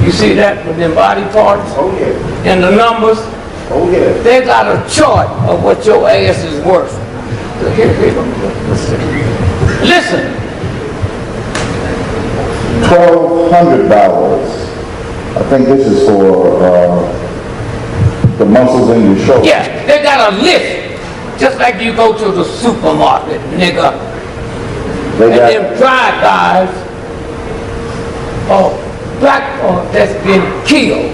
You see that with them body parts? Oh, yeah. And the numbers? Oh, yeah. They got a chart of what your ass is worth. Here. Listen. $1,200. I think this is for the muscles in your shoulder. Yeah, they got a list. Just like you go to the supermarket, nigga. They And got, them drive-bys, black that's been killed.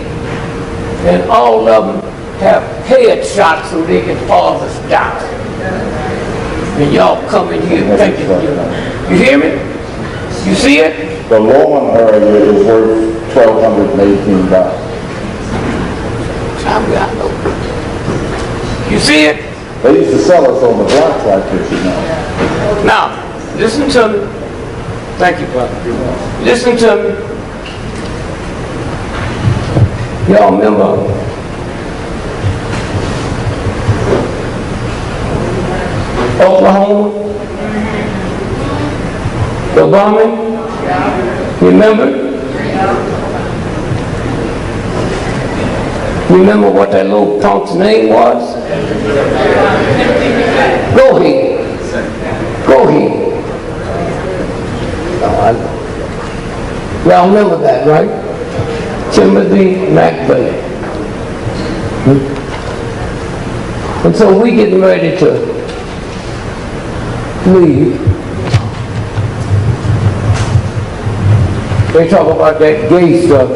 And all of them have headshots so they can fall us down. And y'all come in here thinking, you hear me? You see it? the lawn area is worth $1,218. I know. You see it? They used to sell us on the blocks like this, you know. Now, listen to me. Thank you, brother. Listen to me. Y'all remember Oklahoma? The bombing? Remember? Remember what that little punk's name was? Go ahead. Go ahead. Y'all remember that, right? Timothy McVeigh. And so we getting ready to leave. They talk about that gay stuff.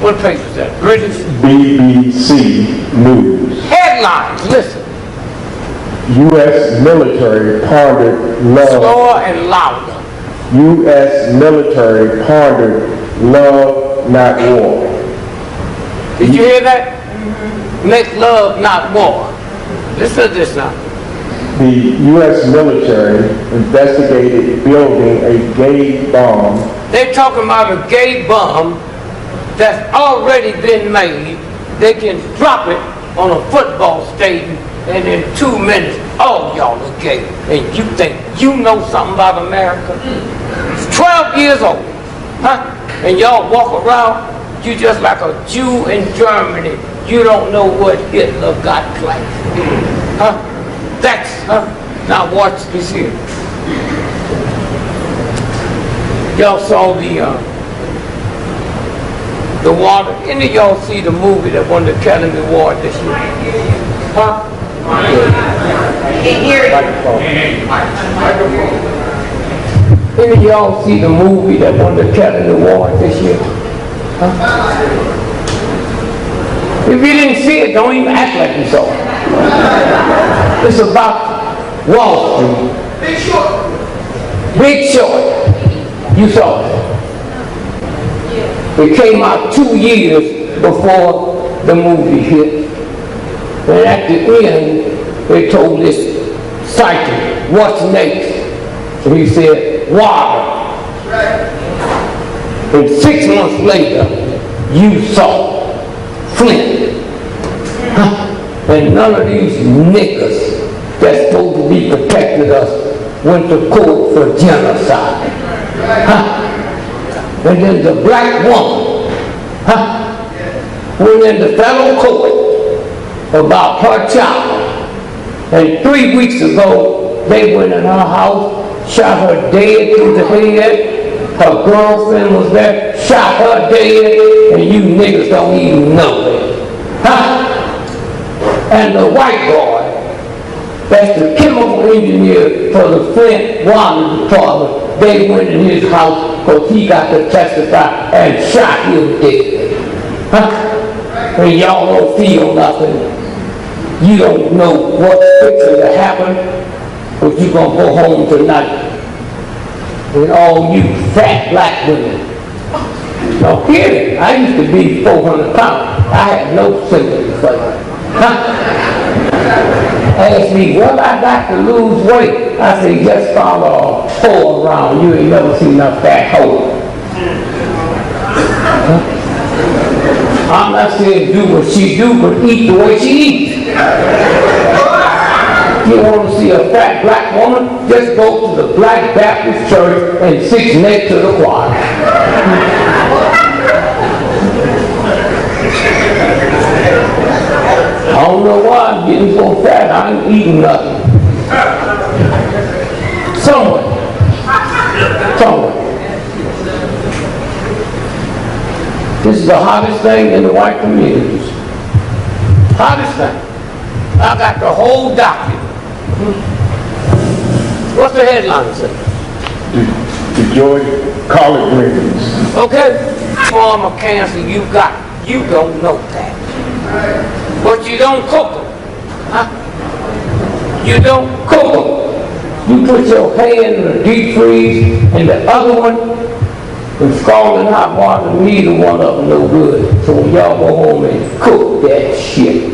What page is that? British? BBC News. Headlines, listen. U.S. military pondered love. Slower and louder. U.S. military pondered love, not war. Did you hear that? Make love, not war. Listen to this now. The U.S. military investigated building a gay bomb. They're talking about a gay bomb that's already been made. They can drop it on a football stadium, and in 2 minutes, all y'all are gay. And you think you know something about America? It's 12 years old, huh? And y'all walk around, you just like a Jew in Germany. You don't know what Hitler got like, huh? Now watch this here. Y'all saw the water. Any of y'all see the movie that won the Academy Award this year? Huh? Any of y'all see the movie that won the Academy Award this year? Huh? If you didn't see it, don't even act like you saw it. It's about Wall Street. Big Short. Big Short. You saw it. It came out 2 years before the movie hit. And at the end, they told this psychic, what's next? And he said, water. And 6 months later, you saw Flint. And none of these niggas that's supposed to be protecting us went to court for genocide. And then the black woman went into federal court about her child. And 3 weeks ago, they went in her house, shot her dead through the head. Her girlfriend was there, shot her dead, and you niggas don't even know it. And the white boy, that's the chemical engineer for the Flint Water Department, they went in his house because he got to testify and shot him dead. And y'all don't feel nothing. You don't know what's fixing to happen, but you're going to go home tonight. And all you fat black women No kidding. I used to be 400 pounds. I had no sympathy for it. Asked me, what I got to lose weight? I said, just follow a hoe around. You ain't never seen a fat hoe. I'm not saying do what she do, but eat the way she eats. You want to see a fat black woman? Just go to the Black Baptist Church and sit next to the choir. I don't know why I'm getting so fat. I ain't eating nothing. Somewhere. This is the hottest thing in the white communities. Hottest thing. I got the whole document. What's the headline say? The Georgia collard greens. Okay? Form of cancer you got. You don't know that. But you don't cook them. Huh? You don't cook them. You put your hand in the deep freeze and the other one in scalding hot water, neither one of them no good. So when y'all go home and cook that shit,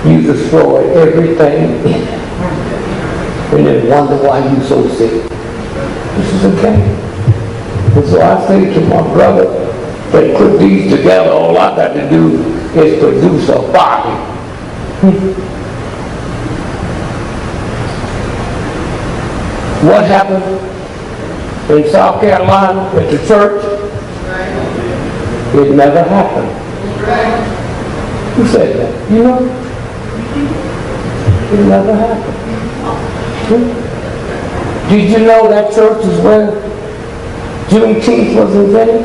you destroy everything in it. And then wonder why you so sick. This is a game. And so I say to my brother that put these together, all I got to do is produce a body. What happened in South Carolina at the church? It never happened. Who said that? You know? It never happened. Did you know that church is where Juneteenth was invented?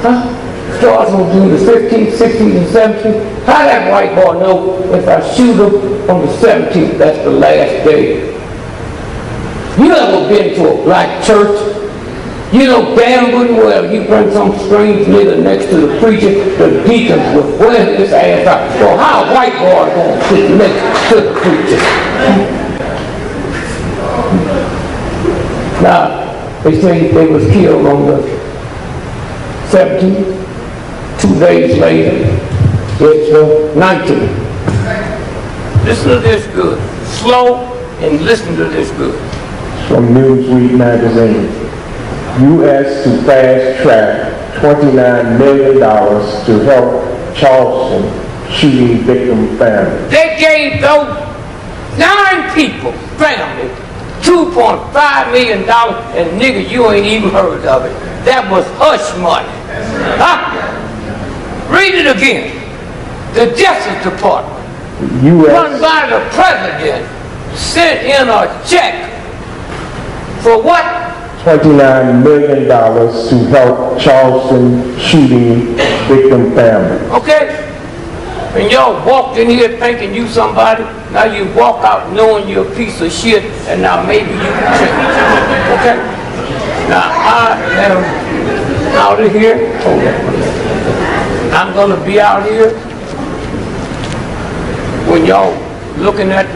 Huh? Starts on June the 15th, 16th, and 17th. How that white boy know if I shoot him on the 17th, that's the last day? You ever been to a black church? You know damn good well you bring some strange nigga next to the preacher, the deacons will wear his ass out. So how a white boy gonna sit next to the preacher? Now, they say they was killed on the 17th. 2 days later, it's the 19th. Listen to this good. Slow and listen to this good. From Newsweek magazine. U.S. to fast track $29 million to help Charleston shooting victim family. They gave those 9 people, family, $2.5 million, and nigga, you ain't even heard of it. That was hush money. Huh? Read it again. The Justice Department, run by the President, sent in a check for what? $29 million to help Charleston shooting victim family. Okay? And y'all walked in here thinking you somebody, now you walk out knowing you're a piece of shit, and now maybe you can change. Okay? Now I am out of here. Okay. I'm gonna be out here when y'all looking at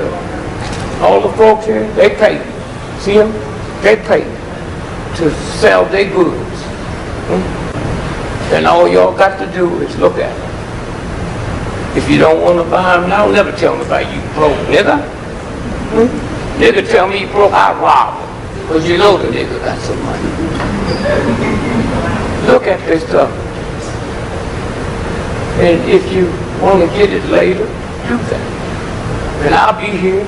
all the folks here, they pay. See them? They pay to sell their goods. And all y'all got to do is look at them. If you don't want to buy them now, never tell me about you broke, nigga. Nigga tell me you broke, I rob him. Because you know the nigga got some money. Look at this stuff. And if you want to get it later, do that. And I'll be here.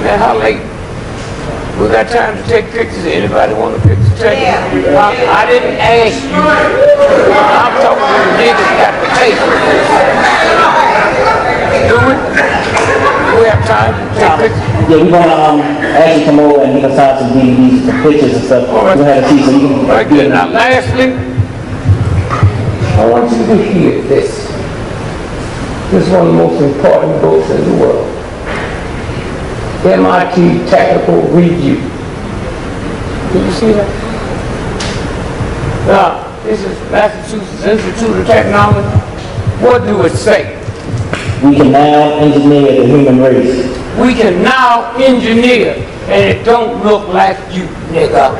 Man, how late? We got time to take pictures. Anybody want a picture taken? Yeah. I didn't ask you. I'm talking to the niggas got the tape. Do it? We have time to take pictures? Yeah, we're gonna actually come over and he can sign some DVDs, some pictures and stuff. We're gonna have to see so you can Right good. Now lastly, I want you to hear this. This is one of the most important books in the world. MIT Technical Review. Did you see that? Now, this is Massachusetts Institute of Technology. What do it say? We can now engineer the human race. We can now engineer, and it don't look like you, nigga.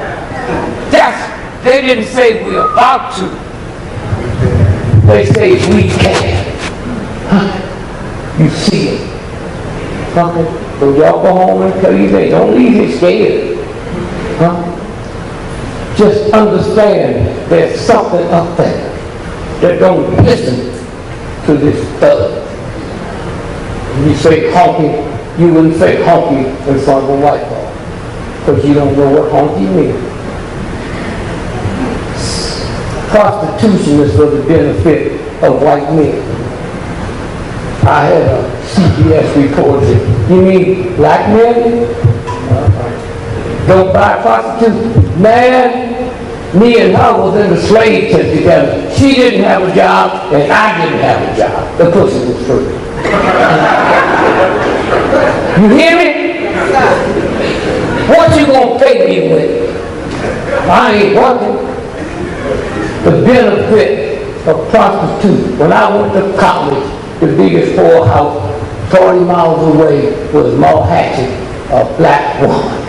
They didn't say we're about to. They say we can. Huh? You see it. Okay? So y'all go home and tell you they don't leave it scared. Huh? Just understand there's something up there that don't listen to this stuff. You say honky, you wouldn't say honky in front of a white boy, because you don't know what honky means. Prostitution is for the benefit of white men. I had a CBS reporter say, you mean black men? Don't buy prostitution? Man, me and her was in the slave tent together. She didn't have a job, and I didn't have a job. The pussy was free. You hear me? What you gonna pay me with? I ain't working. The benefit of prostitution. When I went to college, the biggest whorehouse 40 miles away was Manhattan, a black woman.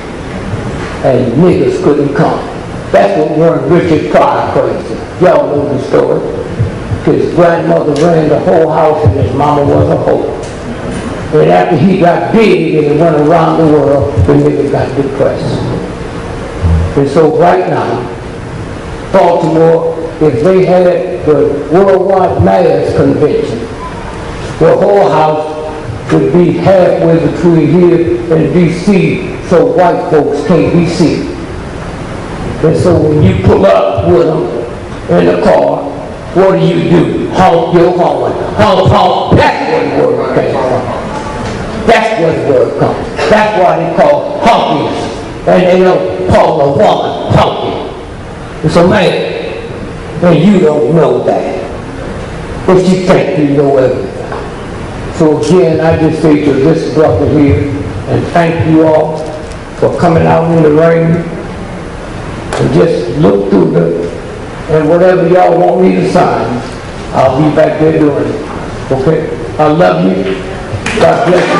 And niggas couldn't come. That's what run Richard Pryor crazy. Y'all know the story. His grandmother ran the whole house and his mama was a hoe. And after he got big and he went around the world, the nigga got depressed. And so right now, Baltimore, if they had the Worldwide Mayor's Convention, the whole house would be halfway between here and D.C., so white folks can't be seen. And so when you pull up with them in the car, what do? Honk your horn. Honk, honk. That's where the word came from. That's where the word comes. That's why they call honkies. And they don't call a woman honky. It's a man. And you don't know that. But you think you know everything. So again, I just say to this brother here, and thank you all for coming out in the rain. And just look through and whatever y'all want me to sign, I'll be back there doing it. Okay? I love you. God bless you.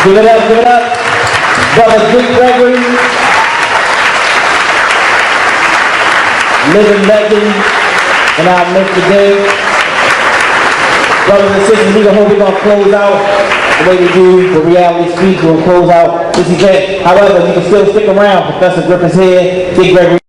Give it up, give it up. Brother Gregory, living legend, and I'll make the day. Brothers and sisters, we're going to close out the way we do the reality speech. We'll close out this event. However, you can still stick around. Professor Griffin's here. Big Gregory.